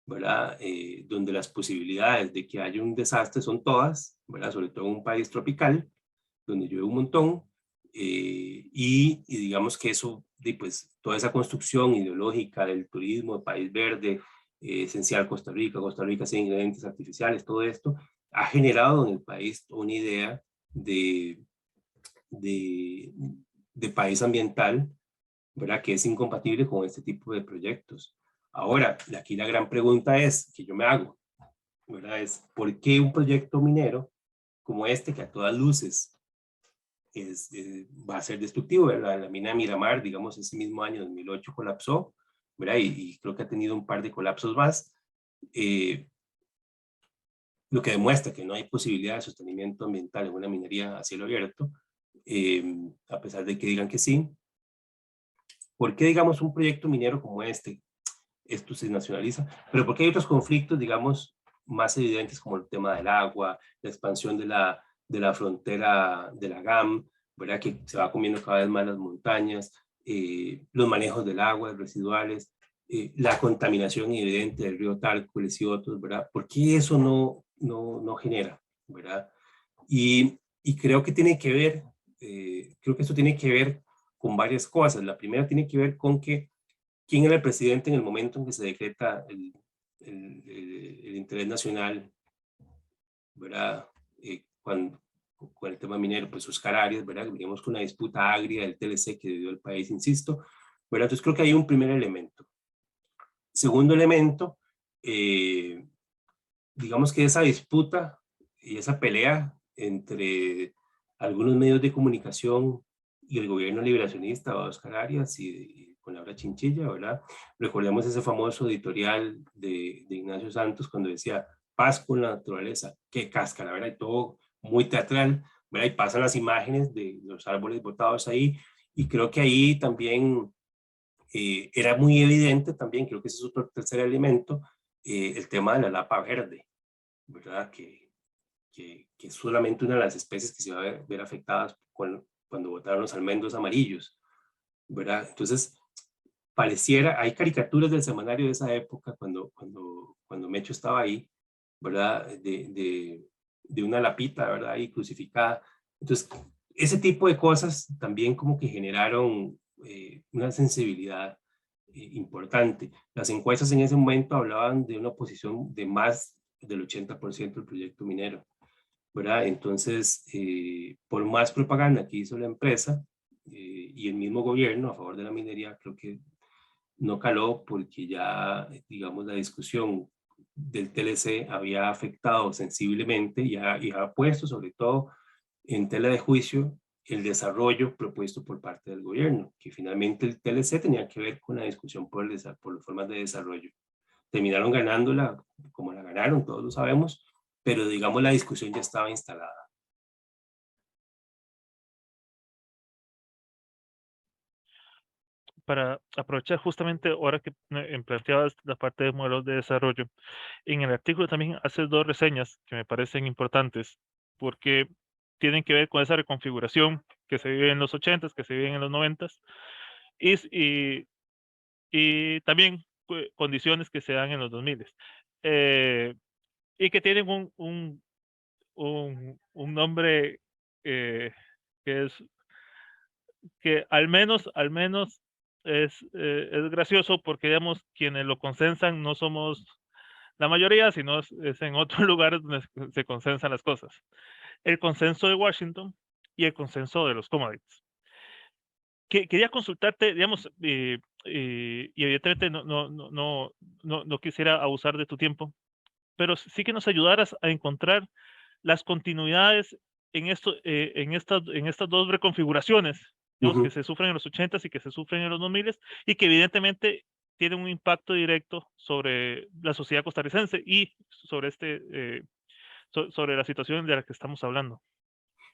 ¿verdad? Donde las posibilidades de que haya un desastre son todas, ¿verdad? Sobre todo en un país tropical, donde llueve un montón, y digamos que eso, pues toda esa construcción ideológica del turismo, de país verde, esencial Costa Rica sin ingredientes artificiales, todo esto, ha generado en el país una idea de, de, de país ambiental, ¿verdad? Que es incompatible con este tipo de proyectos. Ahora, aquí la gran pregunta es, que yo me hago, ¿verdad? Es, ¿por qué un proyecto minero como este, que a todas luces va a ser destructivo, ¿verdad? La mina de Miramar, digamos, ese mismo año, 2008, colapsó, ¿verdad? Y creo que ha tenido un par de colapsos más, eh, lo que demuestra que no hay posibilidad de sostenimiento ambiental en una minería a cielo abierto, a pesar de que digan que sí. ¿Por qué, digamos, un proyecto minero como esto se nacionaliza? Pero porque hay otros conflictos, digamos, más evidentes como el tema del agua, la expansión de la frontera de la GAM, ¿verdad? Que se va comiendo cada vez más las montañas, los manejos del agua, residuales, la contaminación evidente del río Tárcoles y otros, ¿verdad? ¿Por qué eso no genera, ¿verdad? Y creo que tiene que ver, creo que esto tiene que ver con varias cosas. La primera tiene que ver con que quién era el presidente en el momento en que se decreta el interés nacional, ¿verdad? Con el tema minero, pues Oscar Arias, ¿verdad? Digamos con una disputa agria del TLC que dio el país, insisto, ¿verdad? Entonces creo que hay un primer elemento. Segundo elemento, digamos que esa disputa y esa pelea entre algunos medios de comunicación y el gobierno liberacionista, Oscar Arias y con Laura Chinchilla, ¿verdad? Recordemos ese famoso editorial de Ignacio Santos cuando decía paz con la naturaleza, qué cáscara, ¿verdad? Y todo muy teatral, ¿verdad? Y pasan las imágenes de los árboles botados ahí, y creo que ahí también era muy evidente también, creo que ese es otro tercer elemento, el tema de la lapa verde, ¿verdad? Que es solamente una de las especies que se va a ver afectadas cuando botaron los almendros amarillos, ¿verdad? Entonces, pareciera, hay caricaturas del semanario de esa época, cuando Mecho estaba ahí, ¿verdad? De una lapita, ¿verdad? Ahí crucificada. Entonces, ese tipo de cosas también como que generaron una sensibilidad importante. Las encuestas en ese momento hablaban de una oposición de más del 80% del proyecto minero, ¿verdad? Entonces, por más propaganda que hizo la empresa y el mismo gobierno a favor de la minería, creo que no caló porque ya, digamos, la discusión del TLC había afectado sensiblemente y ha puesto sobre todo en tela de juicio el desarrollo propuesto por parte del gobierno, que finalmente el TLC tenía que ver con la discusión por las formas de desarrollo. Terminaron ganándola como la ganaron, todos lo sabemos, pero digamos la discusión ya estaba instalada. Para aprovechar justamente ahora que planteabas la parte de modelos de desarrollo, en el artículo también haces dos reseñas que me parecen importantes porque tienen que ver con esa reconfiguración que se viven en los 80s, que se viven en los 90s, y, y también condiciones que se dan en los 2000s, y que tienen un nombre eh, que es que al menos es gracioso porque, digamos, quienes lo consensan no somos la mayoría, sino es en otros lugares donde se consensan las cosas. El consenso de Washington y el consenso de los commodities. Quería consultarte, digamos, y evidentemente no quisiera abusar de tu tiempo, pero sí que nos ayudaras a encontrar las continuidades en estas dos reconfiguraciones, digamos, que Ujú. se sufren en los 80s y que se sufren en los 2000s, y que evidentemente tienen un impacto directo sobre la sociedad costarricense y sobre sobre la situación de la que estamos hablando.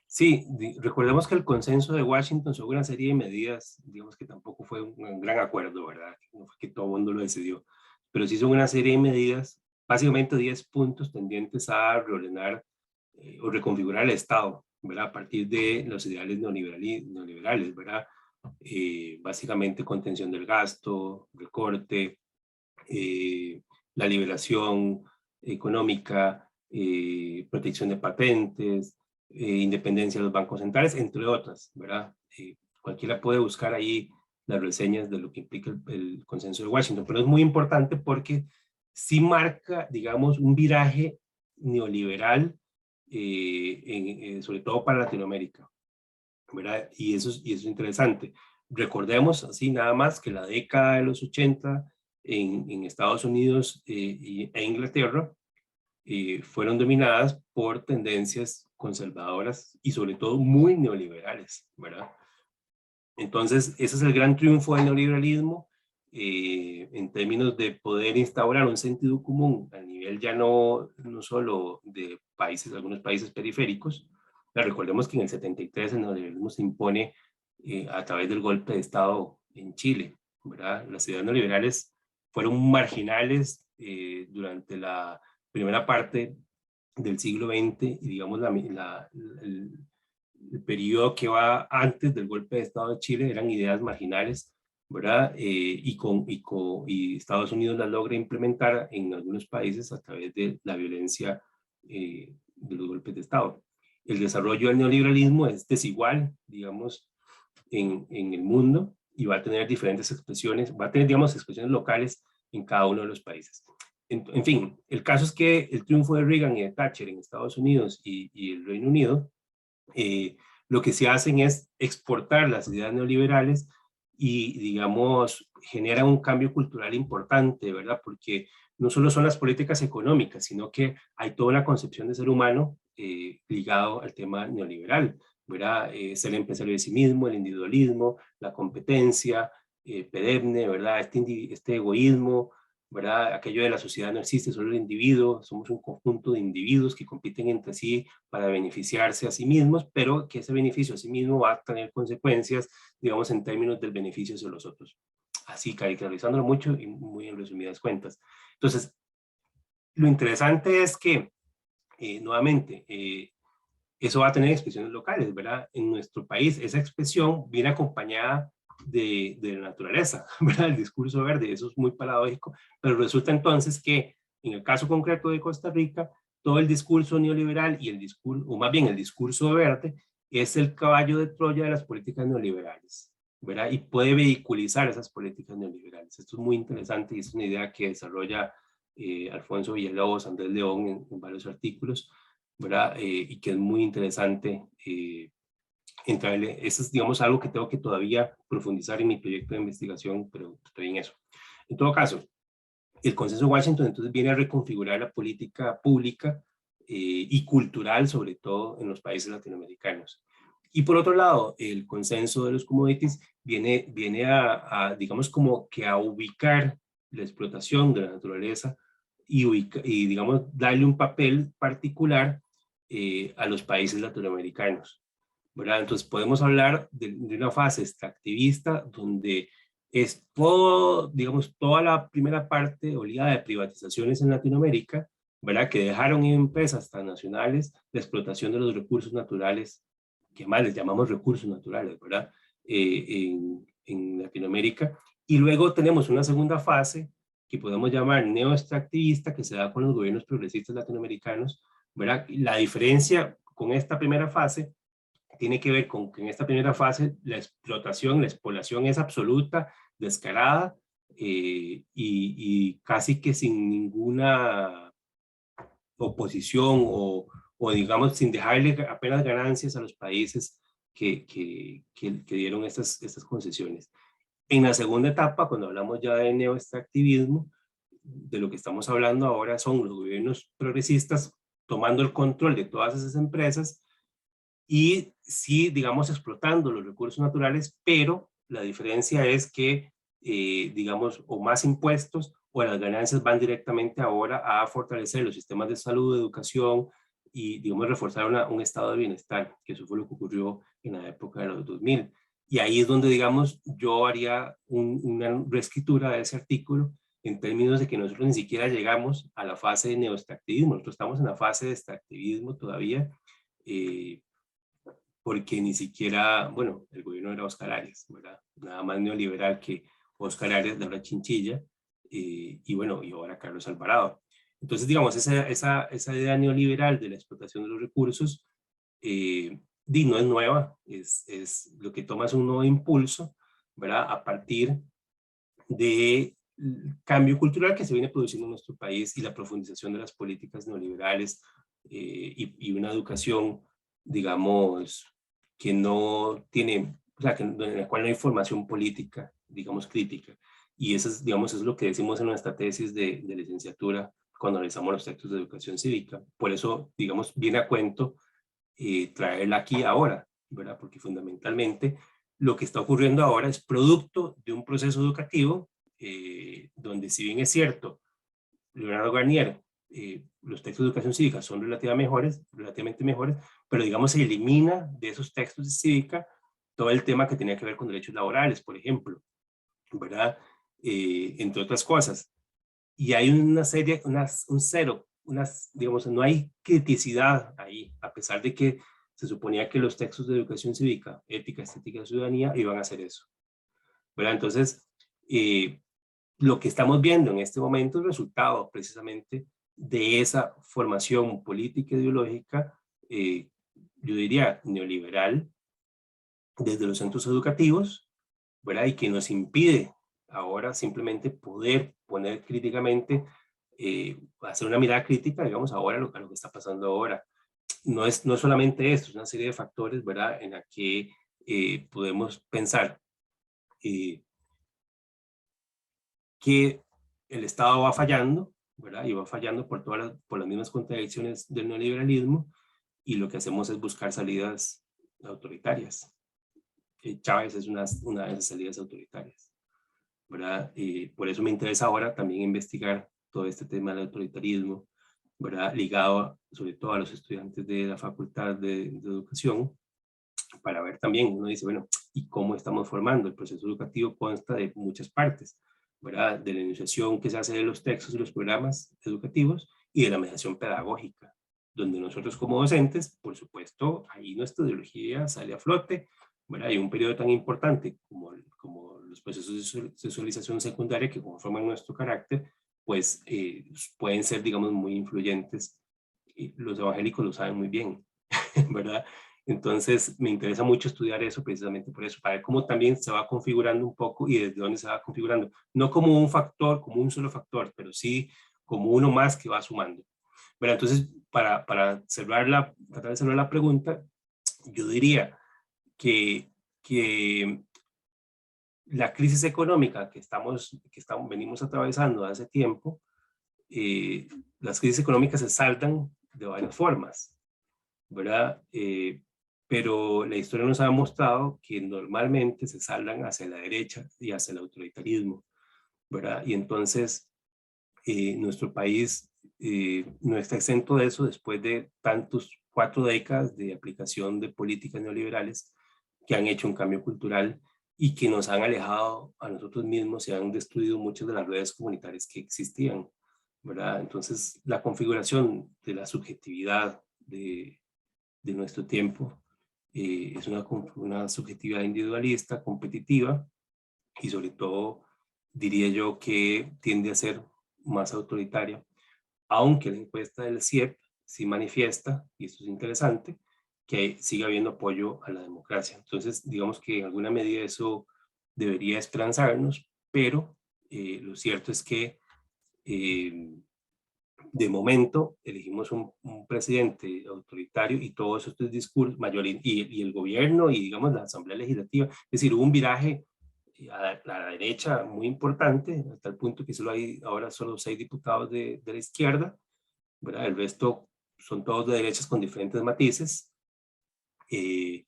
Sí, recordemos que el consenso de Washington sobre una serie de medidas, digamos que tampoco fue un gran acuerdo, ¿verdad? No fue que todo el mundo lo decidió, pero sí son una serie de medidas, básicamente 10 puntos tendientes a reordenar o reconfigurar el Estado, ¿verdad? A partir de los ideales neoliberales, ¿verdad? Básicamente contención del gasto, recorte, la liberación económica, protección de patentes, independencia de los bancos centrales, entre otras, ¿verdad? Cualquiera puede buscar ahí las reseñas de lo que implica el consenso de Washington, pero es muy importante porque sí marca, digamos, un viraje neoliberal, sobre todo para Latinoamérica, ¿verdad? Y eso es interesante. Recordemos así nada más que la década de los 80 en Estados Unidos e Inglaterra fueron dominadas por tendencias conservadoras y sobre todo muy neoliberales, ¿verdad? Entonces, ese es el gran triunfo del neoliberalismo en términos de poder instaurar un sentido común a nivel ya no solo de países, algunos países periféricos. Pero recordemos que en el 73 el neoliberalismo se impone a través del golpe de Estado en Chile, ¿verdad? Las ideas neoliberales fueron marginales durante la primera parte del siglo XX y digamos el periodo que va antes del golpe de Estado de Chile eran ideas marginales, ¿verdad? Y Estados Unidos las logra implementar en algunos países a través de la violencia de los golpes de Estado. El desarrollo del neoliberalismo es desigual, digamos, en el mundo y va a tener diferentes expresiones, va a tener, digamos, expresiones locales en cada uno de los países. En fin, el caso es que el triunfo de Reagan y de Thatcher en Estados Unidos y el Reino Unido lo que se hacen es exportar las ideas neoliberales y, digamos, genera un cambio cultural importante, ¿verdad? Porque no solo son las políticas económicas, sino que hay toda una concepción de ser humano ligado al tema neoliberal, ¿verdad? Es el empresario de sí mismo, el individualismo, la competencia, perenne, ¿verdad? Este egoísmo, ¿verdad? Aquello de la sociedad no existe, solo el individuo, somos un conjunto de individuos que compiten entre sí para beneficiarse a sí mismos, pero que ese beneficio a sí mismo va a tener consecuencias, digamos, en términos del beneficio hacia los otros. Así, caracterizándolo mucho y muy en resumidas cuentas. Entonces, lo interesante es que, nuevamente, eso va a tener expresiones locales, ¿verdad? En nuestro país, esa expresión viene acompañada de la naturaleza, ¿verdad? El discurso verde, eso es muy paradójico, pero resulta entonces que en el caso concreto de Costa Rica, todo el discurso neoliberal y el discurso, o más bien el discurso verde, es el caballo de Troya de las políticas neoliberales, ¿verdad? Y puede vehiculizar esas políticas neoliberales. Esto es muy interesante y es una idea que desarrolla Alfonso Villalobos, Andrés León en varios artículos, ¿verdad? Y que es muy interesante entrarle. Eso es, digamos, algo que tengo que todavía profundizar en mi proyecto de investigación, pero estoy en eso. En todo caso, el Consenso de Washington entonces viene a reconfigurar la política pública y cultural, sobre todo en los países latinoamericanos. Y por otro lado, el consenso de los commodities viene digamos, como que a ubicar la explotación de la naturaleza y digamos, darle un papel particular a los países latinoamericanos, ¿verdad? Entonces podemos hablar de una fase extractivista donde es todo, digamos, toda la primera parte oleada de privatizaciones en Latinoamérica, ¿verdad? Que dejaron en empresas transnacionales la explotación de los recursos naturales que más les llamamos recursos naturales, ¿verdad? En Latinoamérica. Y luego tenemos una segunda fase que podemos llamar neoextractivista, que se da con los gobiernos progresistas latinoamericanos, ¿verdad? La diferencia con esta primera fase tiene que ver con que en esta primera fase la explotación, la exploración es absoluta, descarada, y casi que sin ninguna oposición o digamos sin dejarle apenas ganancias a los países que dieron estas concesiones. En la segunda etapa, cuando hablamos ya de neoextractivismo, de lo que estamos hablando ahora son los gobiernos progresistas tomando el control de todas esas empresas y sí, digamos, explotando los recursos naturales, pero la diferencia es que, digamos, o más impuestos o las ganancias van directamente ahora a fortalecer los sistemas de salud, de educación y, digamos, reforzar un estado de bienestar, que eso fue lo que ocurrió en la época de los 2000. Y ahí es donde, digamos, yo haría una reescritura de ese artículo en términos de que nosotros ni siquiera llegamos a la fase de neoextractivismo, nosotros estamos en la fase de extractivismo todavía, porque ni siquiera, bueno, el gobierno era Oscar Arias, ¿verdad? Nada más neoliberal que Oscar Arias de la Chinchilla, y bueno, y ahora Carlos Alvarado. Entonces, digamos, esa idea neoliberal de la explotación de los recursos, no es nueva, es lo que toma es un nuevo impulso, ¿verdad? A partir de cambio cultural que se viene produciendo en nuestro país y la profundización de las políticas neoliberales, y una educación, digamos, que no tiene, o sea, en la cual no hay formación política, digamos, crítica. Y eso es, digamos, es lo que decimos en nuestra tesis de licenciatura cuando analizamos los textos de educación cívica. Por eso, digamos, viene a cuento traerla aquí ahora, ¿verdad? Porque fundamentalmente lo que está ocurriendo ahora es producto de un proceso educativo, donde si bien es cierto, Leonardo Garnier, los textos de educación cívica son relativamente mejores, pero digamos se elimina de esos textos de cívica todo el tema que tenía que ver con derechos laborales, por ejemplo, ¿verdad? Entre otras cosas. Y hay una serie, un cero, digamos, no hay criticidad ahí, a pesar de que se suponía que los textos de educación cívica, ética, estética y ciudadanía iban a hacer eso, ¿verdad? Entonces, lo que estamos viendo en este momento es el resultado precisamente de esa formación política e ideológica, yo diría neoliberal, desde los centros educativos, ¿verdad? Y que nos impide ahora simplemente poder poner críticamente, hacer una mirada crítica, digamos, ahora a lo que está pasando ahora. No es solamente esto, es una serie de factores, ¿verdad? En la que podemos pensar eh, que el Estado va fallando, ¿verdad? Y va fallando por las mismas contradicciones del neoliberalismo, y lo que hacemos es buscar salidas autoritarias. Chávez es una de esas salidas autoritarias, ¿verdad? Por eso me interesa ahora también investigar todo este tema del autoritarismo, ¿verdad? Ligado sobre todo a los estudiantes de la Facultad de Educación, para ver también, uno dice, bueno, ¿y cómo estamos formando? El proceso educativo consta de muchas partes, ¿verdad? De la iniciación que se hace de los textos y los programas educativos y de la mediación pedagógica, donde nosotros como docentes, por supuesto, ahí nuestra ideología sale a flote, ¿verdad? Hay un periodo tan importante como los procesos de socialización secundaria que conforman nuestro carácter, pues pueden ser, digamos, muy influyentes. Y los evangélicos lo saben muy bien, ¿verdad? Entonces, me interesa mucho estudiar eso precisamente por eso, para ver cómo también se va configurando un poco y desde dónde se va configurando. No como un factor, como un solo factor, pero sí como uno más que va sumando. Bueno, entonces, tratar de cerrar la pregunta, yo diría que la crisis económica venimos atravesando hace tiempo, las crisis económicas se saldan de varias formas, ¿verdad? Pero la historia nos ha mostrado que normalmente se saldan hacia la derecha y hacia el autoritarismo, ¿verdad? Y entonces nuestro país no está exento de eso después de 4 décadas de aplicación de políticas neoliberales que han hecho un cambio cultural y que nos han alejado a nosotros mismos y han destruido muchas de las redes comunitarias que existían, ¿verdad? Entonces, la configuración de la subjetividad de nuestro tiempo es una subjetividad individualista, competitiva, y sobre todo diría yo que tiende a ser más autoritaria, aunque la encuesta del CIEP sí manifiesta, y esto es interesante, que sigue habiendo apoyo a la democracia. Entonces, digamos que en alguna medida eso debería esperanzarnos, pero lo cierto es que eh, de momento elegimos un presidente autoritario y todos estos discursos, y el gobierno y digamos la Asamblea Legislativa, es decir, hubo un viraje a la derecha muy importante, hasta el punto que solo hay ahora solo 6 diputados de la izquierda, ¿verdad? El resto son todos de derechas con diferentes matices eh,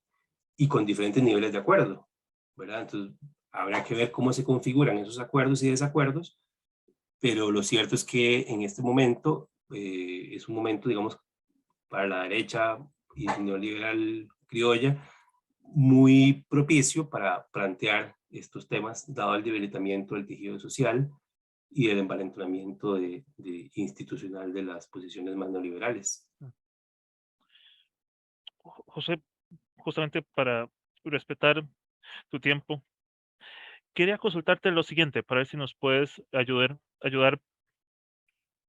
y con diferentes niveles de acuerdo, ¿verdad? Entonces, habrá que ver cómo se configuran esos acuerdos y desacuerdos, pero lo cierto es que en este momento es un momento, digamos, para la derecha y neoliberal criolla, muy propicio para plantear estos temas, dado el debilitamiento del tejido social y el envalentonamiento institucional de las posiciones más neoliberales. José, justamente para respetar tu tiempo, quería consultarte lo siguiente, para ver si nos puedes ayudar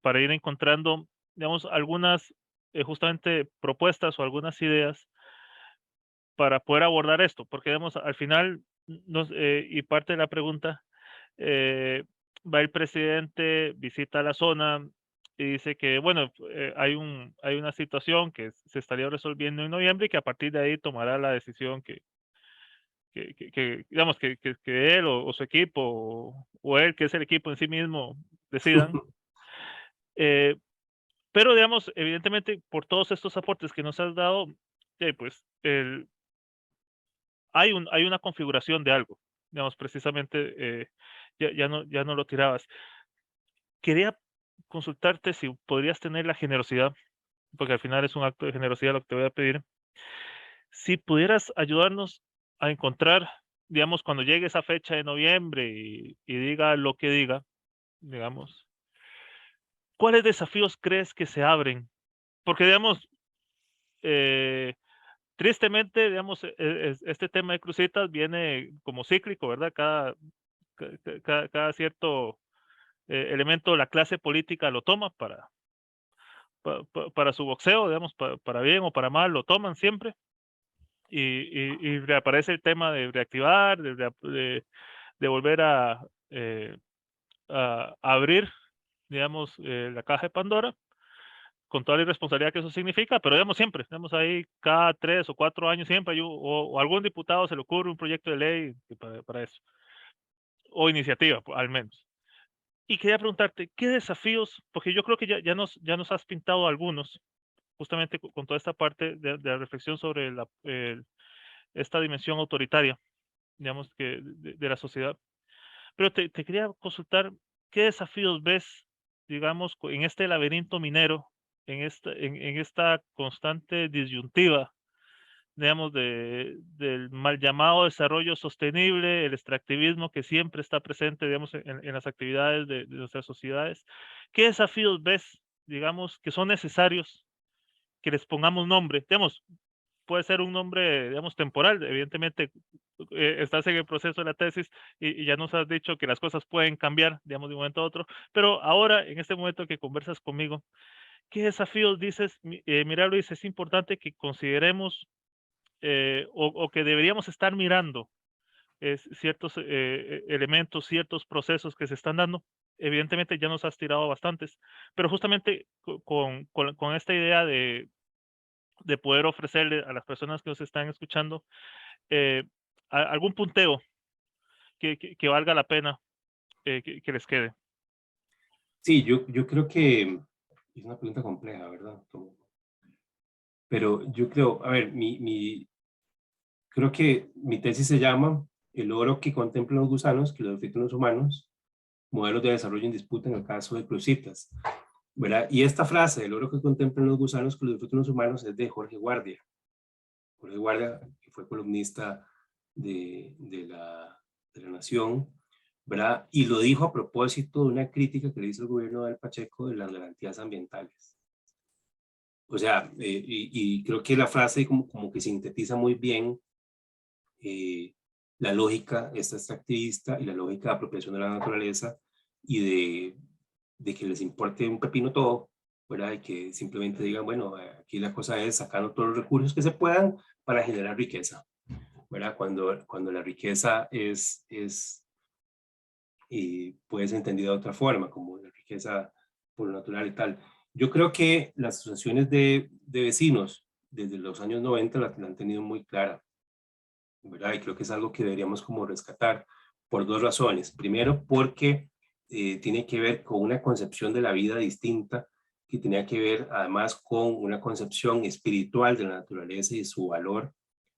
para ir encontrando, digamos, algunas justamente propuestas o algunas ideas para poder abordar esto, porque digamos, al final, y parte de la pregunta, eh, va el presidente, visita la zona y dice que, bueno, hay una situación que se estaría resolviendo en noviembre y que a partir de ahí tomará la decisión digamos, que él o su equipo o él, que es el equipo en sí mismo, decidan. Eh, pero, digamos, evidentemente, por todos estos aportes que nos has dado, pues hay una configuración de algo, digamos, precisamente, ya no lo tirabas. Quería consultarte si podrías tener la generosidad, porque al final es un acto de generosidad lo que te voy a pedir, si pudieras ayudarnos a encontrar, digamos, cuando llegue esa fecha de noviembre y diga lo que diga, digamos, ¿cuáles desafíos crees que se abren? Porque, digamos, eh, tristemente, digamos, este tema de Cruzitas viene como cíclico, ¿verdad? Cada cierto elemento, la clase política lo toma para su boxeo, digamos, para bien o para mal, lo toman siempre. Y reaparece el tema de reactivar, de volver a abrir, digamos, la caja de Pandora, con toda la irresponsabilidad que eso significa, pero digamos siempre, digamos ahí cada 3 o 4 años siempre hay o algún diputado se le ocurre un proyecto de ley para eso, o iniciativa, al menos. Y quería preguntarte, ¿qué desafíos? Porque yo creo que ya nos has pintado algunos, justamente con toda esta parte de la reflexión sobre esta dimensión autoritaria, digamos, de la sociedad. Pero te quería consultar, ¿qué desafíos ves, digamos, en este laberinto minero, en esta constante disyuntiva, digamos, del mal llamado desarrollo sostenible, el extractivismo que siempre está presente, digamos, en las actividades de nuestras sociedades? ¿Qué desafíos ves, digamos, que son necesarios que les pongamos nombre? Digamos, puede ser un nombre, digamos, temporal. Evidentemente, estás en el proceso de la tesis y ya nos has dicho que las cosas pueden cambiar, digamos, de un momento a otro. Pero ahora, en este momento que conversas conmigo, ¿qué desafíos dices? Mira, Luis, es importante que consideremos o que deberíamos estar mirando ciertos elementos, ciertos procesos que se están dando. Evidentemente ya nos has tirado bastantes, pero justamente con esta idea de poder ofrecerle a las personas que nos están escuchando eh, algún punteo que valga la pena que les quede. Sí, yo creo que es una pregunta compleja, ¿verdad? Pero yo creo, a ver, creo que mi tesis se llama El oro que contemplan los gusanos, que lo defectan los humanos, modelos de desarrollo en disputa en el caso de Cruzitas, ¿verdad? Y esta frase, el oro que contemplan los gusanos, que lo disfrutan los humanos, es de Jorge Guardia. Jorge Guardia, que fue columnista de la Nación, ¿verdad? Y lo dijo a propósito de una crítica que le hizo el gobierno del Pacheco de las garantías ambientales. O sea, y creo que la frase como que sintetiza muy bien la lógica esta extractivista y la lógica de apropiación de la naturaleza y de que les importe un pepino todo, ¿verdad? Y que simplemente digan, bueno, aquí la cosa es sacando todos los recursos que se puedan para generar riqueza, ¿verdad? Cuando la riqueza puede ser entendida de otra forma, como la riqueza por lo natural y tal. Yo creo que las asociaciones de vecinos desde los años 90 la han tenido muy clara, ¿verdad? Y creo que es algo que deberíamos como rescatar por dos razones. Primero, porque tiene que ver con una concepción de la vida distinta, que tenía que ver además con una concepción espiritual de la naturaleza y su valor,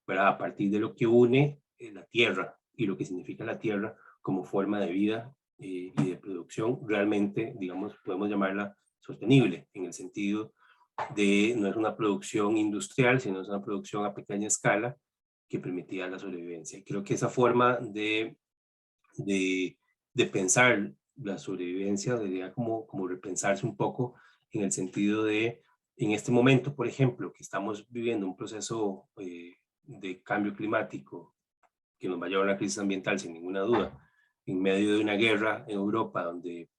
¿verdad? A partir de lo que une la tierra y lo que significa la tierra como forma de vida y de producción, realmente, digamos, podemos llamarla sostenible, en el sentido de no es una producción industrial, sino es una producción a pequeña escala que permitía la sobrevivencia. Y creo que esa forma de, de pensar la sobrevivencia debería como repensarse un poco en el sentido de, en este momento, por ejemplo, que estamos viviendo un proceso de cambio climático que nos va a llevar a una crisis ambiental sin ninguna duda, en medio de una guerra en Europa donde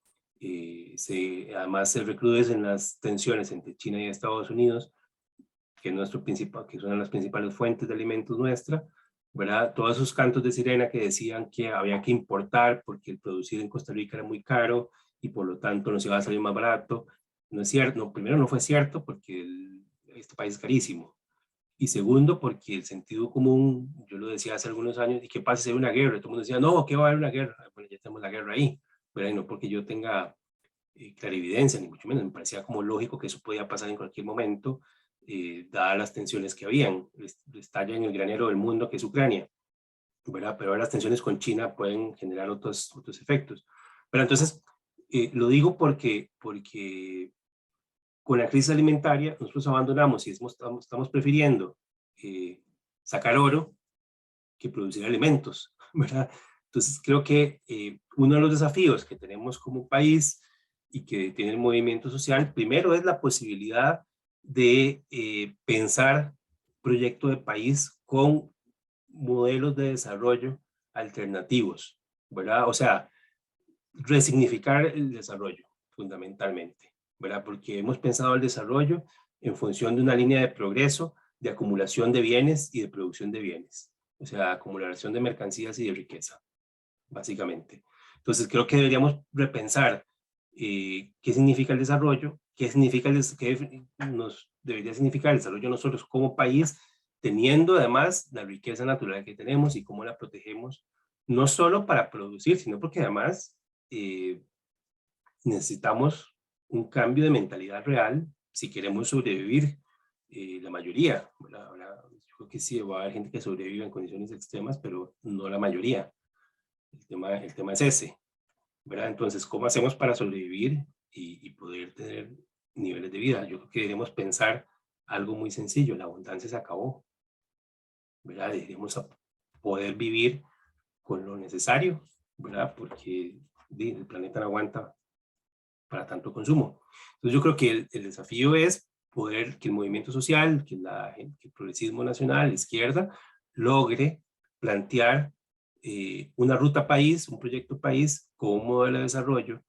además se recrudecen las tensiones entre China y Estados Unidos, que que es una de las principales fuentes de alimentos nuestra, ¿verdad? Todos esos cantos de sirena que decían que había que importar porque el producir en Costa Rica era muy caro y por lo tanto nos iba a salir más barato. No es cierto, no, primero no fue cierto porque este país es carísimo. Y segundo, porque el sentido común, yo lo decía hace algunos años, ¿y qué pasa si hay una guerra? Y todo el mundo decía, no, ¿qué va a haber una guerra? Bueno, ya tenemos la guerra ahí, pero no porque yo tenga clarividencia, ni mucho menos. Me parecía como lógico que eso podía pasar en cualquier momento, dadas las tensiones que habían. Estalla en el granero del mundo, que es Ucrania, ¿verdad? Pero ahora las tensiones con China pueden generar otros efectos. Pero entonces, lo digo porque con la crisis alimentaria nosotros abandonamos y estamos prefiriendo sacar oro que producir alimentos, ¿verdad? Entonces creo que uno de los desafíos que tenemos como país y que tiene el movimiento social, primero es la posibilidad de pensar proyecto de país con modelos de desarrollo alternativos, ¿verdad? O sea, resignificar el desarrollo fundamentalmente, ¿verdad? Porque hemos pensado el desarrollo en función de una línea de progreso, de acumulación de bienes y de producción de bienes, o sea, acumulación de mercancías y de riqueza, básicamente. Entonces creo que deberíamos repensar qué significa el desarrollo, qué nos debería significar el desarrollo nosotros como país, teniendo además la riqueza natural que tenemos y cómo la protegemos, no solo para producir, sino porque además eh, necesitamos un cambio de mentalidad real si queremos sobrevivir la mayoría. Ahora, yo creo que sí va a haber gente que sobrevive en condiciones extremas, pero no la mayoría. El tema es ese, ¿verdad? Entonces, ¿cómo hacemos para sobrevivir y poder tener niveles de vida? Yo creo que debemos pensar algo muy sencillo, la abundancia se acabó, ¿verdad? Debemos poder vivir con lo necesario, ¿verdad? Porque el planeta no aguanta para tanto consumo. Entonces yo creo que el desafío es poder que el movimiento social, que el progresismo nacional, la izquierda, logre plantear una ruta país, un proyecto país con un modelo de desarrollo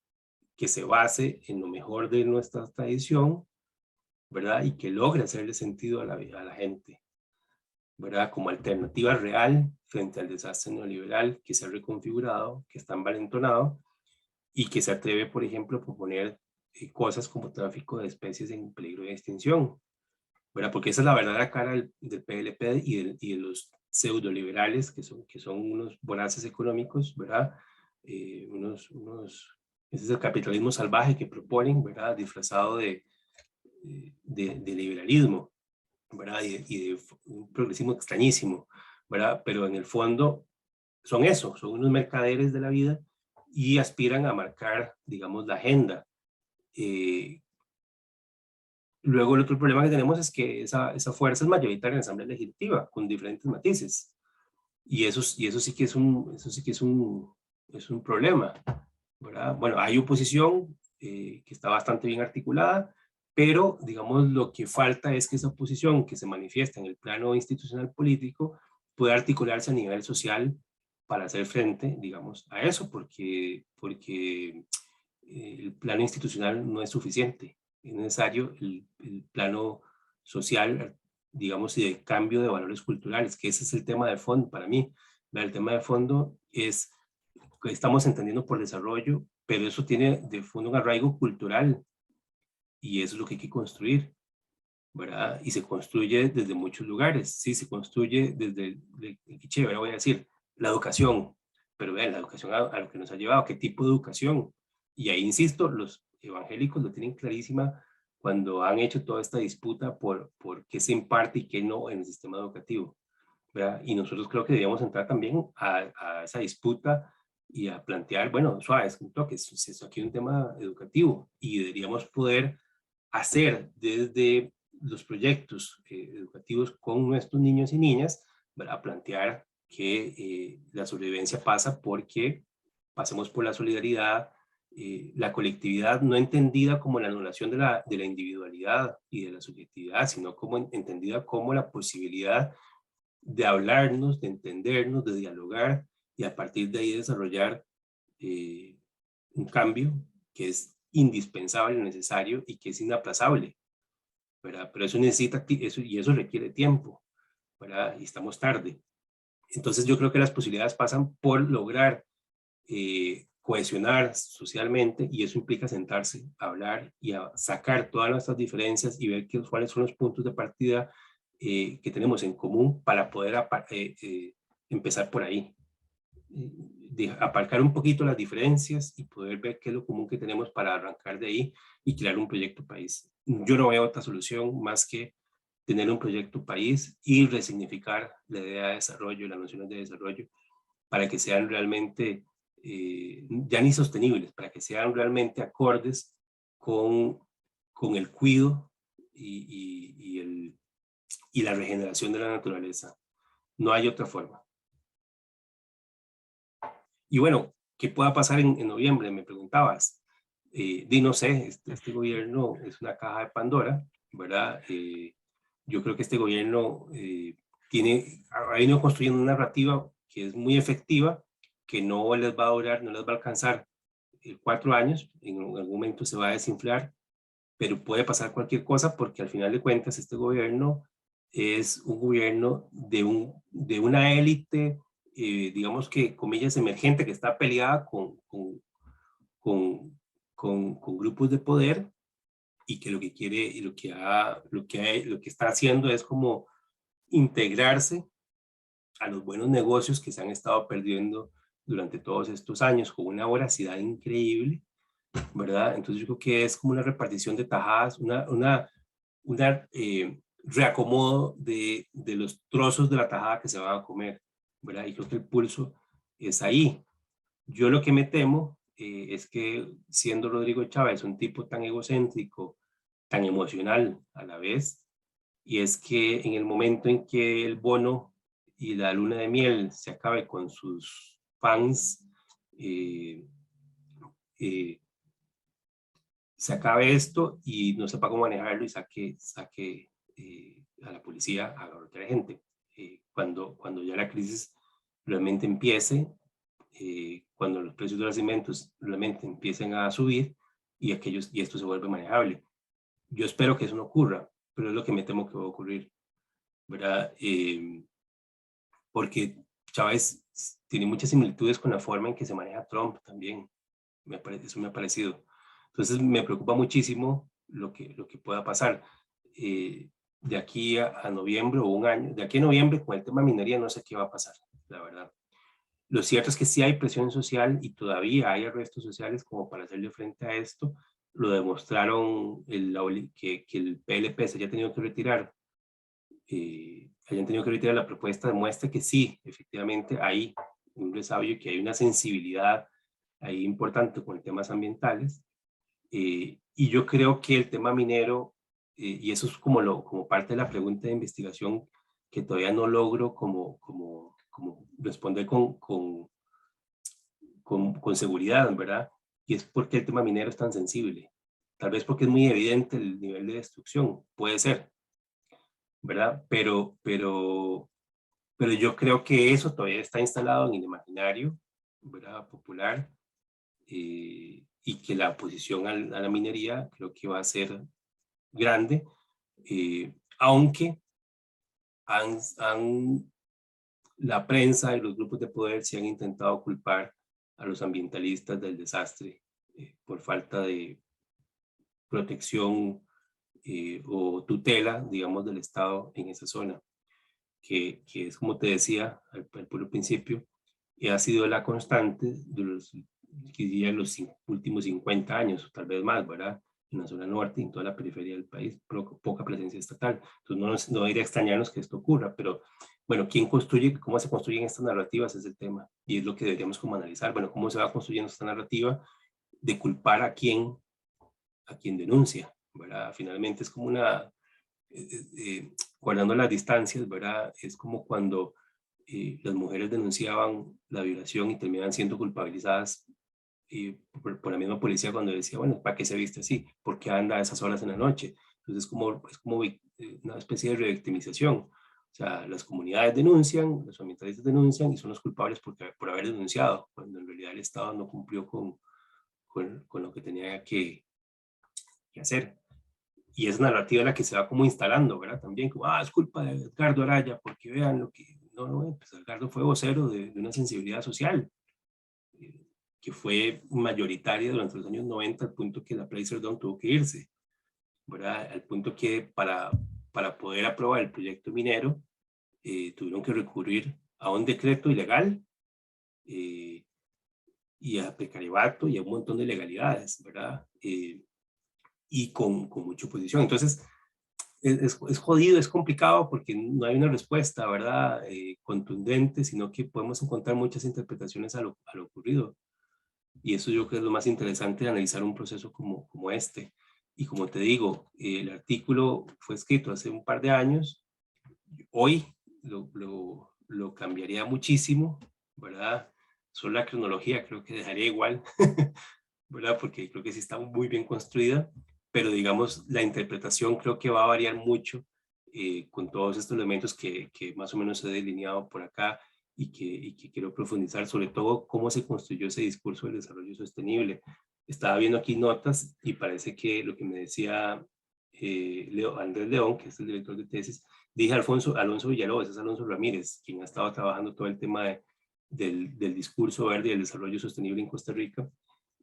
que se base en lo mejor de nuestra tradición, ¿verdad? Y que logre hacerle sentido a la gente, ¿verdad? Como alternativa real frente al desastre neoliberal que se ha reconfigurado, que está envalentonado y que se atreve, por ejemplo, a proponer cosas como tráfico de especies en peligro de extinción, ¿verdad? Porque esa es la verdadera cara del PLP y de los pseudoliberales, que son unos voraces económicos, ¿verdad? Ese es el capitalismo salvaje que proponen, ¿verdad? Disfrazado de liberalismo, ¿verdad? Y de un progresismo extrañísimo, ¿verdad? Pero en el fondo son eso, son unos mercaderes de la vida y aspiran a marcar, digamos, la agenda. Eh, Luego el otro problema que tenemos es que esa fuerza es mayoritaria en la Asamblea Legislativa, con diferentes matices. Y eso sí que es un problema, ¿verdad? Bueno, hay oposición que está bastante bien articulada, pero digamos lo que falta es que esa oposición que se manifiesta en el plano institucional político pueda articularse a nivel social para hacer frente, digamos, a eso, porque el plano institucional no es suficiente, es necesario el plano social, digamos, y de cambio de valores culturales, que ese es el tema de fondo para mí. El tema de fondo es que estamos entendiendo por desarrollo, pero eso tiene de fondo un arraigo cultural y eso es lo que hay que construir, ¿verdad? Y se construye desde muchos lugares, sí, se construye desde, chévere, voy a decir, la educación, pero vean, la educación a lo que nos ha llevado, qué tipo de educación. Y ahí, insisto, los evangélicos lo tienen clarísima cuando han hecho toda esta disputa por qué se imparte y qué no en el sistema educativo, ¿verdad? Y nosotros creo que deberíamos entrar también a esa disputa y a plantear, bueno, suave, es un toque, es aquí un tema educativo y deberíamos poder hacer desde los proyectos educativos con nuestros niños y niñas, ¿verdad? Plantear que la sobrevivencia pasa porque pasemos por la solidaridad, la colectividad no entendida como la anulación de la individualidad y de la subjetividad, sino como entendida como la posibilidad de hablarnos, de entendernos, de dialogar y a partir de ahí desarrollar un cambio que es indispensable, necesario y que es inaplazable, ¿verdad? Pero eso necesita, eso requiere tiempo, ¿verdad? Y estamos tarde. Entonces yo creo que las posibilidades pasan por lograr cohesionar socialmente y eso implica sentarse, a hablar y a sacar todas nuestras diferencias y ver cuáles son los puntos de partida que tenemos en común para poder empezar por ahí. Aparcar un poquito las diferencias y poder ver qué es lo común que tenemos para arrancar de ahí y crear un proyecto país. Yo no veo otra solución más que tener un proyecto país y resignificar la idea de desarrollo, las nociones de desarrollo, para que sean realmente ya ni sostenibles, para que sean realmente acordes con el cuidado y la regeneración de la naturaleza. No hay otra forma. Y bueno, ¿qué pueda pasar en noviembre? Me preguntabas. No sé, este gobierno es una caja de Pandora, ¿verdad? Yo creo que este gobierno ha ido construyendo una narrativa que es muy efectiva, que no les va a durar, no les va a alcanzar 4 años, en algún momento se va a desinflar, pero puede pasar cualquier cosa porque al final de cuentas este gobierno es un gobierno de una élite, digamos que comillas emergente, que está peleada con, con grupos de poder y que lo que quiere y lo que está haciendo es como integrarse a los buenos negocios que se han estado perdiendo durante todos estos años con una voracidad increíble, ¿verdad? Entonces yo creo que es como una repartición de tajadas, una reacomodo de los trozos de la tajada que se van a comer, ¿verdad? Y creo que el pulso es ahí. Yo lo que me temo es que siendo Rodrigo Chávez un tipo tan egocéntrico, tan emocional a la vez, y es que en el momento en que el bono y la luna de miel se acabe con sus fans, eh, eh, se acabe esto y no sepa cómo manejarlo y saque a la policía a golpear a gente. Cuando ya la crisis realmente empiece, cuando los precios de los alimentos realmente empiecen a subir y esto se vuelve manejable. Yo espero que eso no ocurra, pero es lo que me temo que va a ocurrir, ¿verdad? Porque Chávez tiene muchas similitudes con la forma en que se maneja Trump también. Eso me ha parecido. Entonces me preocupa muchísimo lo que pueda pasar. De aquí a noviembre o un año, de aquí a noviembre con el tema minería no sé qué va a pasar, la verdad. Lo cierto es que sí hay presión social y todavía hay arrestos sociales como para hacerle frente a esto. Lo demostraron que el PLP se haya tenido que retirar, hayan tenido que retirar la propuesta, demuestra que sí, efectivamente hay un resabio y que hay una sensibilidad ahí importante con temas ambientales. Y yo creo que el tema minero, y eso es como parte de la pregunta de investigación que todavía no logro como responder con seguridad, ¿verdad? Y es porque el tema minero es tan sensible. tal vez porque es muy evidente el nivel de destrucción, puede ser, ¿verdad? Pero yo creo que eso todavía está instalado en el imaginario, ¿verdad? Popular, y que la oposición a la minería creo que va a ser grande, aunque la prensa y los grupos de poder se han intentado culpar a los ambientalistas del desastre por falta de protección o tutela, digamos, del Estado en esa zona, que es como te decía al puro principio, y ha sido la constante de los últimos 50 años, o tal vez más, ¿verdad? En la zona norte y en toda la periferia del país, poca presencia estatal. Entonces no debería extrañarnos que esto ocurra, pero bueno, ¿quién construye, cómo se construyen estas narrativas? Es el tema, y es lo que deberíamos como analizar. Bueno, ¿cómo se va construyendo esta narrativa de culpar a quien denuncia, ¿verdad? Finalmente es como una, guardando las distancias, ¿verdad? Es como cuando las mujeres denunciaban la violación y terminaban siendo culpabilizadas por la misma policía cuando decía, bueno, ¿para qué se viste así? ¿Por qué anda a esas horas en la noche? Entonces es como una especie de revictimización. O sea, las comunidades denuncian, los ambientalistas denuncian y son los culpables por haber denunciado, cuando en realidad el Estado no cumplió con lo que tenía que hacer. Y es narrativa la que se va como instalando, ¿verdad? También como, es culpa de Edgardo Araya, porque vean lo que... No, no, pues Edgardo fue vocero de una sensibilidad social que fue mayoritaria durante los años 90 al punto que la Placer Dome tuvo que irse, ¿verdad? Al punto que para poder aprobar el proyecto minero tuvieron que recurrir a un decreto ilegal eh, y a precaribato y a un montón de ilegalidades, ¿verdad? Y con mucha oposición. Entonces, es jodido, es complicado porque no hay una respuesta, ¿verdad? Contundente, sino que podemos encontrar muchas interpretaciones a lo ocurrido. Y eso yo creo que es lo más interesante de analizar un proceso como este. Y como te digo, el artículo fue escrito hace un par de años. Hoy lo cambiaría muchísimo, ¿verdad? Solo la cronología creo que dejaría igual, ¿verdad? Porque creo que sí está muy bien construida, pero digamos, la interpretación creo que va a variar mucho con todos estos elementos que más o menos he delineado por acá y que quiero profundizar, sobre todo cómo se construyó ese discurso del desarrollo sostenible. Estaba viendo aquí notas y parece que lo que me decía Andrés León, que es el director de tesis, dije Alonso Villalobos, es Alonso Ramírez, quien ha estado trabajando todo el tema del discurso verde y el desarrollo sostenible en Costa Rica.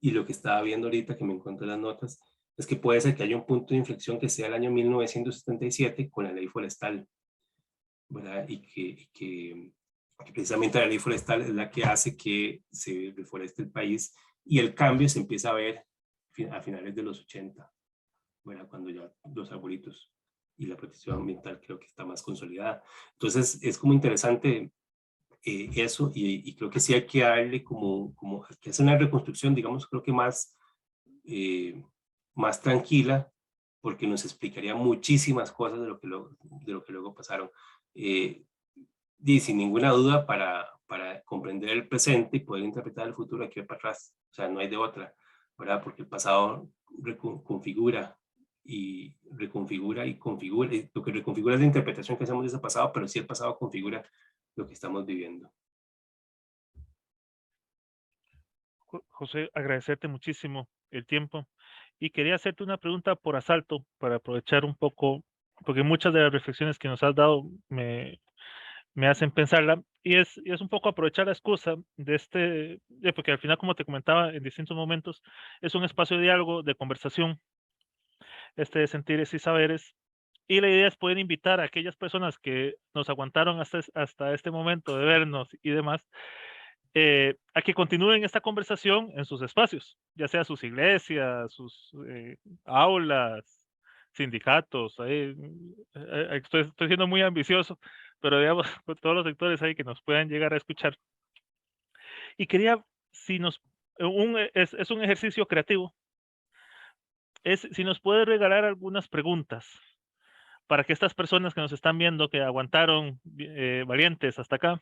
Y lo que estaba viendo ahorita, que me encontré las notas, es que puede ser que haya un punto de inflexión que sea el año 1977 con la ley forestal, ¿verdad? Que precisamente la ley forestal es la que hace que se reforeste el país y el cambio se empieza a ver a finales de los 80, ¿verdad? Cuando ya los arbolitos y la protección ambiental creo que está más consolidada. Entonces es como interesante eso y creo que sí hay que darle como que hacer una reconstrucción, digamos, creo que más tranquila, porque nos explicaría muchísimas cosas de lo que luego pasaron. Y sin ninguna duda, para comprender el presente y poder interpretar el futuro hay que ir para atrás. O sea, no hay de otra, ¿verdad? Porque el pasado configura y reconfigura y configura. Lo que reconfigura es la interpretación que hacemos de ese pasado, pero sí el pasado configura lo que estamos viviendo. José, agradecerte muchísimo el tiempo y quería hacerte una pregunta por asalto para aprovechar un poco, porque muchas de las reflexiones que nos has dado me hacen pensarla y es un poco aprovechar la excusa porque al final, como te comentaba en distintos momentos, es un espacio de diálogo, de conversación, de sentires y saberes. Y la idea es poder invitar a aquellas personas que nos aguantaron hasta este momento de vernos y demás, a que continúen esta conversación en sus espacios, ya sea sus iglesias, sus aulas, sindicatos. Estoy siendo muy ambicioso, pero digamos, con todos los sectores ahí que nos puedan llegar a escuchar. Y quería, si nos, es un ejercicio creativo, es si nos puede regalar algunas preguntas para que estas personas que nos están viendo, que aguantaron valientes hasta acá,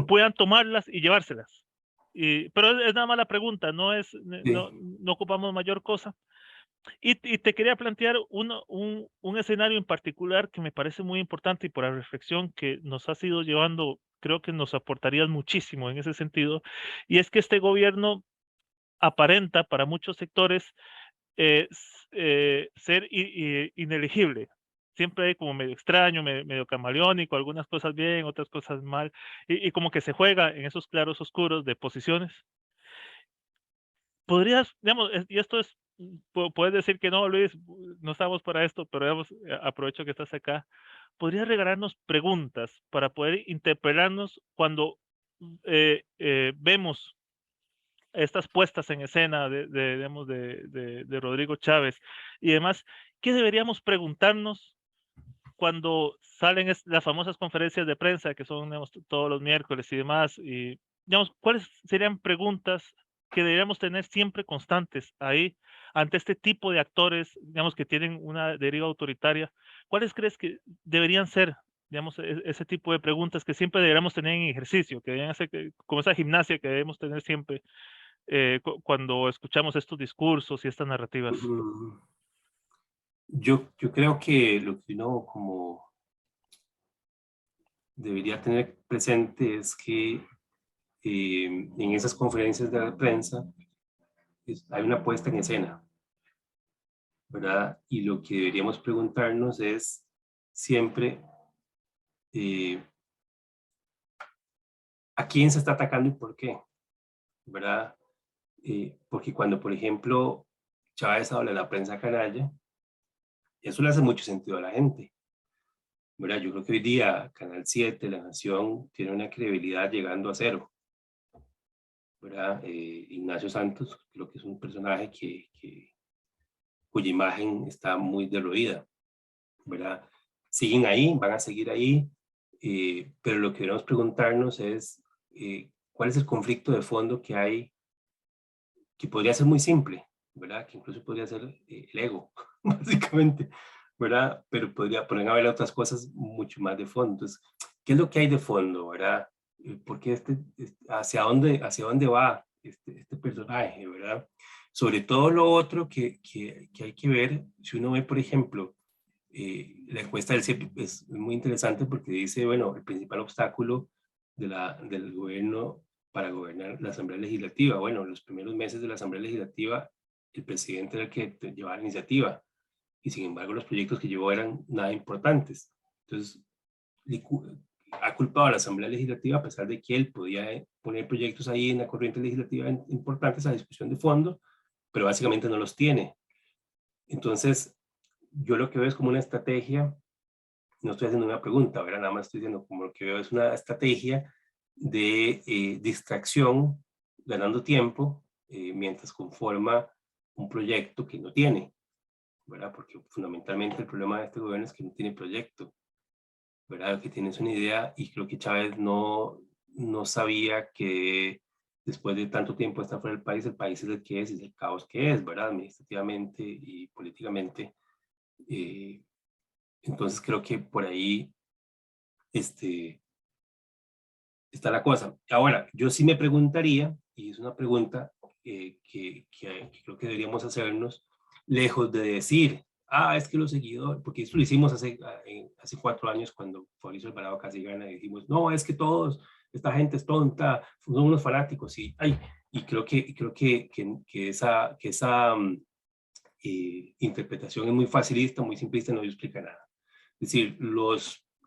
puedan tomarlas y llevárselas. Pero es nada más la pregunta, no Sí. no ocupamos mayor cosa, Y te quería plantear un escenario en particular que me parece muy importante y por la reflexión que nos has ido llevando, creo que nos aportarías muchísimo en ese sentido, y es que este gobierno aparenta para muchos sectores ser inelegible. Siempre hay como medio extraño, medio camaleónico, algunas cosas bien, otras cosas mal, y como que se juega en esos claros oscuros de posiciones. Podrías, digamos, y esto es, puedes decir que no, Luis, no estamos para esto, pero digamos, aprovecho que estás acá. ¿Podrías regalarnos preguntas para poder interpelarnos cuando vemos estas puestas en escena digamos, de Rodrigo Chávez y demás? ¿Qué deberíamos preguntarnos cuando salen las famosas conferencias de prensa que son, digamos, todos los miércoles y demás? Y, digamos, ¿cuáles serían preguntas que deberíamos tener siempre constantes ahí ante este tipo de actores, digamos, que tienen una deriva autoritaria? ¿Cuáles crees que deberían ser, digamos, ese tipo de preguntas que siempre deberíamos tener en ejercicio, que deberían ser como esa gimnasia que debemos tener siempre cuando escuchamos estos discursos y estas narrativas? Ujú. Yo creo que lo que uno como debería tener presente es que en esas conferencias de prensa hay una puesta en escena, ¿verdad? Y lo que deberíamos preguntarnos es siempre eh, a quién se está atacando y por qué, ¿verdad? Porque cuando, por ejemplo, Chávez habla de la prensa canalla, eso le hace mucho sentido a la gente, ¿verdad? Yo creo que hoy día Canal 7, La Nación, tiene una credibilidad llegando a cero, ¿verdad? Ignacio Santos, creo que es un personaje cuya imagen está muy derruida, ¿verdad? Siguen ahí, van a seguir ahí, pero lo que debemos preguntarnos es cuál es el conflicto de fondo que hay, que podría ser muy simple, ¿verdad? Que incluso podría ser el ego, básicamente, ¿verdad? Pero podrían haber otras cosas mucho más de fondo. Entonces, ¿qué es lo que hay de fondo, verdad? ¿Por qué hacia dónde va este personaje, verdad? Sobre todo lo otro que hay que ver, si uno ve, por ejemplo, la encuesta del CIEP es muy interesante porque dice, bueno, el principal obstáculo del gobierno para gobernar la Asamblea Legislativa. Bueno, en los primeros meses de la Asamblea Legislativa, el presidente era el que llevaba la iniciativa y sin embargo los proyectos que llevó eran nada importantes. Entonces, ha culpado a la Asamblea Legislativa a pesar de que él podía poner proyectos ahí en la corriente legislativa importantes a discusión de fondo, pero básicamente no los tiene. Entonces, yo lo que veo es como una estrategia, no estoy haciendo una pregunta, ¿verdad? Nada más estoy diciendo como lo que veo es una estrategia de distracción, ganando tiempo, mientras conforma un proyecto que no tiene, ¿verdad? Porque fundamentalmente el problema de este gobierno es que no tiene proyecto, ¿verdad? Que tienes una idea y creo que Chávez no sabía que después de tanto tiempo estar fuera del país, el país es el que es el caos que es, ¿verdad? Administrativamente y políticamente. Eh, entonces creo que por ahí este, está la cosa. Ahora, yo sí me preguntaría, y es una pregunta que creo que deberíamos hacernos, lejos de decir, es que los seguidores, porque esto lo hicimos hace 4 años cuando Fabricio Alvarado casi gana, y dijimos, no, es que esta gente es tonta, son unos fanáticos, y creo que esa interpretación es muy facilista, muy simplista, no explica nada. Es decir,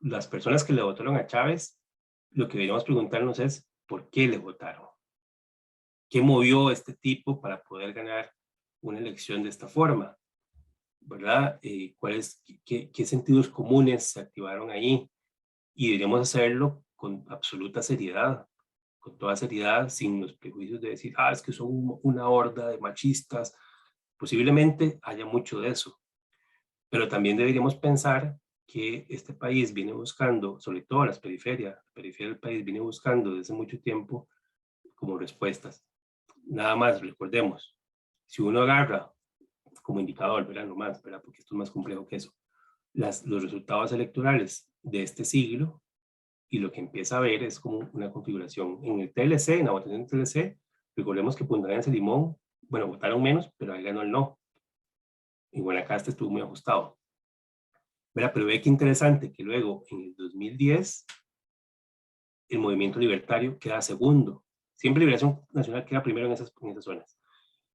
las personas que le votaron a Chávez, lo que deberíamos preguntarnos es, ¿por qué le votaron? ¿Qué movió a este tipo para poder ganar una elección de esta forma? ¿Verdad? ¿Qué sentidos comunes se activaron ahí? Y deberíamos hacerlo con absoluta seriedad, con toda seriedad, sin los prejuicios de decir, es que son una horda de machistas. Posiblemente haya mucho de eso, pero también deberíamos pensar que este país viene buscando, sobre todo las periferias, la periferia del país viene buscando desde hace mucho tiempo como respuestas. Nada más, recordemos, si uno agarra como indicador, ¿verdad? No más, ¿verdad? Porque esto es más complejo que eso, los resultados electorales de este siglo y lo que empieza a ver es como una configuración. En el TLC, en la votación del TLC, recordemos que Punta Arenas y Limón, bueno, votaron menos, pero ahí ganó el no. en Guanacaste estuvo muy ajustado. ¿Verdad? Pero ve qué interesante que luego en el 2010 el movimiento libertario queda segundo. Siempre Liberación Nacional queda primero en esas zonas.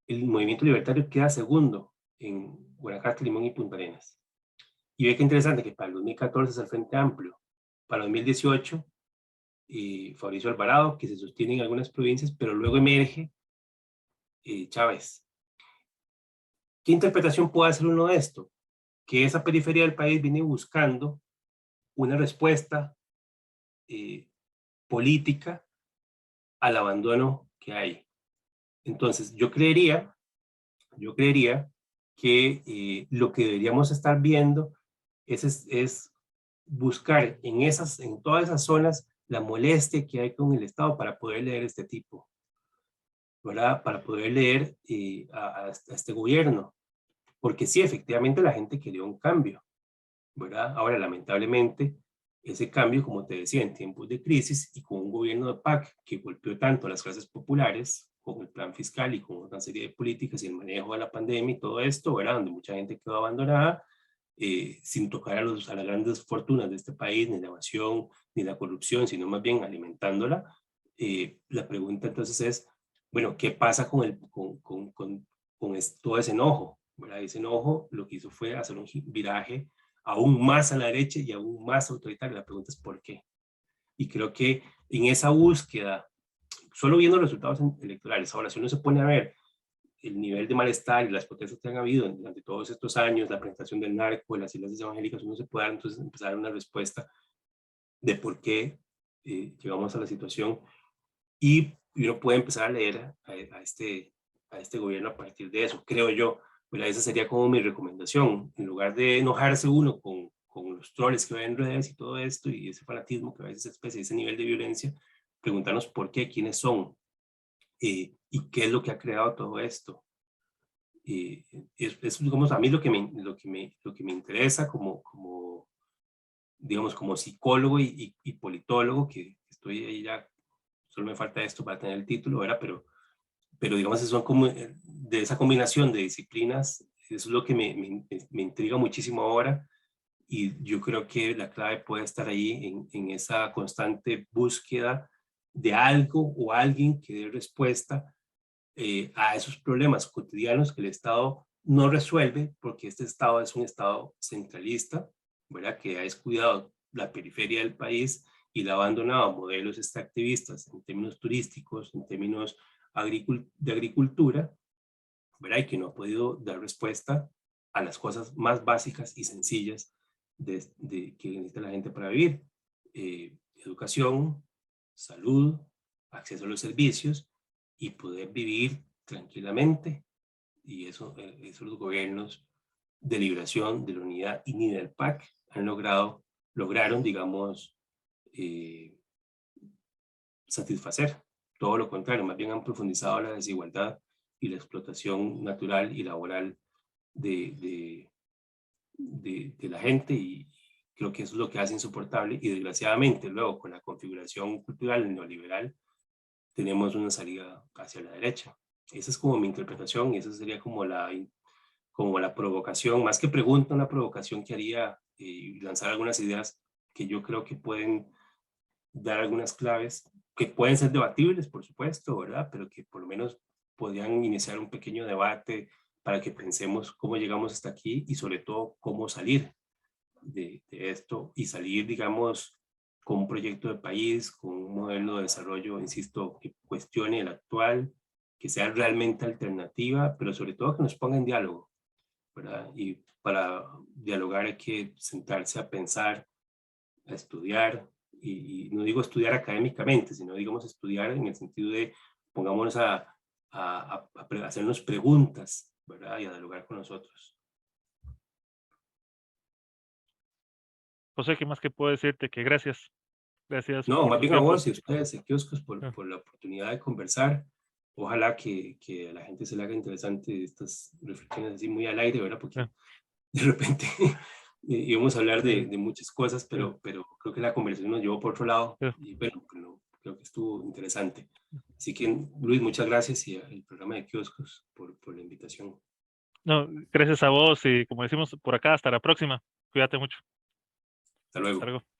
El movimiento libertario queda segundo en Guanacaste, Limón y Punta Arenas. Y ve qué interesante que para el 2014 es el Frente Amplio. Para el 2018, Fabricio Alvarado, que se sostiene en algunas provincias, pero luego emerge Chávez. ¿Qué interpretación puede hacer uno de esto? Que esa periferia del país viene buscando una respuesta política al abandono que hay. Entonces, yo creería que lo que deberíamos estar viendo es buscar en todas esas zonas la molestia que hay con el Estado para poder leer este tipo, ¿verdad? Para poder leer a este gobierno. Porque sí, efectivamente la gente quería un cambio, ¿verdad? Ahora, lamentablemente, ese cambio, como te decía, en tiempos de crisis y con un gobierno de PAC que golpeó tanto a las clases populares, con el plan fiscal y con una serie de políticas y el manejo de la pandemia y todo esto, ¿verdad? Donde mucha gente quedó abandonada, sin tocar a las grandes fortunas de este país, ni la evasión, ni la corrupción, sino más bien alimentándola. La pregunta entonces es, bueno, ¿qué pasa con todo ese enojo? ¿Verdad? Ese enojo lo que hizo fue hacer un viraje aún más a la derecha y aún más autoritario. La pregunta es ¿por qué? Y creo que en esa búsqueda, solo viendo los resultados electorales, ahora si uno se pone a ver el nivel de malestar y las protestas que han habido durante todos estos años, la presentación del narco, de las iglesias evangélicas, uno se puede dar, entonces empezar a dar una respuesta de por qué llegamos a la situación y uno puede empezar a leer a este gobierno a partir de eso, creo yo. Bueno, esa sería como mi recomendación, en lugar de enojarse uno con los troles que ven en redes y todo esto y ese fanatismo que a veces especie, ese nivel de violencia, preguntarnos por qué, quiénes son y qué es lo que ha creado todo esto. Es digamos, a mí lo que me interesa digamos, como psicólogo y politólogo, que estoy ahí ya, solo me falta esto para tener el título, ¿verdad? Pero digamos, son como de esa combinación de disciplinas, eso es lo que me intriga muchísimo ahora, y yo creo que la clave puede estar ahí en esa constante búsqueda de algo o alguien que dé respuesta a esos problemas cotidianos que el Estado no resuelve, porque este Estado es un Estado centralista, ¿verdad? Que ha descuidado la periferia del país y la ha abandonado a modelos extractivistas en términos turísticos, en términos de agricultura, ¿verdad? Y que no ha podido dar respuesta a las cosas más básicas y sencillas que necesita la gente para vivir. Educación, salud, acceso a los servicios y poder vivir tranquilamente. Y eso los gobiernos de liberación, de la unidad y ni del PAC lograron, digamos, satisfacer. Todo lo contrario, más bien han profundizado la desigualdad y la explotación natural y laboral de la gente, y creo que eso es lo que hace insoportable, y desgraciadamente luego con la configuración cultural neoliberal tenemos una salida hacia la derecha. Esa es como mi interpretación y esa sería como la provocación, más que pregunta, una provocación que haría y lanzar algunas ideas que yo creo que pueden dar algunas claves que pueden ser debatibles, por supuesto, ¿verdad? Pero que por lo menos podrían iniciar un pequeño debate para que pensemos cómo llegamos hasta aquí y sobre todo cómo salir de esto y salir, digamos, con un proyecto de país, con un modelo de desarrollo, insisto, que cuestione el actual, que sea realmente alternativa, pero sobre todo que nos ponga en diálogo, ¿verdad? Y para dialogar hay que sentarse a pensar, a estudiar, y no digo estudiar académicamente, sino digamos estudiar en el sentido de pongámonos a hacernos preguntas, ¿verdad? Y a dialogar con nosotros. José, ¿qué más que puedo decirte? Que gracias. Gracias No, por más tu bien a tiempo. vos y a ustedes, Kioscos, Ah, por la oportunidad de conversar. Ojalá que a la gente se le haga interesante estas reflexiones así muy al aire, ¿verdad? Porque ah, de repente íbamos a hablar eh, de muchas cosas, eh, pero creo que la conversación nos llevó por otro lado eh. y bueno, creo que estuvo interesante. Así que, Luis, muchas gracias y al programa de Kioscos por la invitación. No, gracias a vos y como decimos por acá, hasta la próxima. Cuídate mucho. Hasta luego. Hasta luego.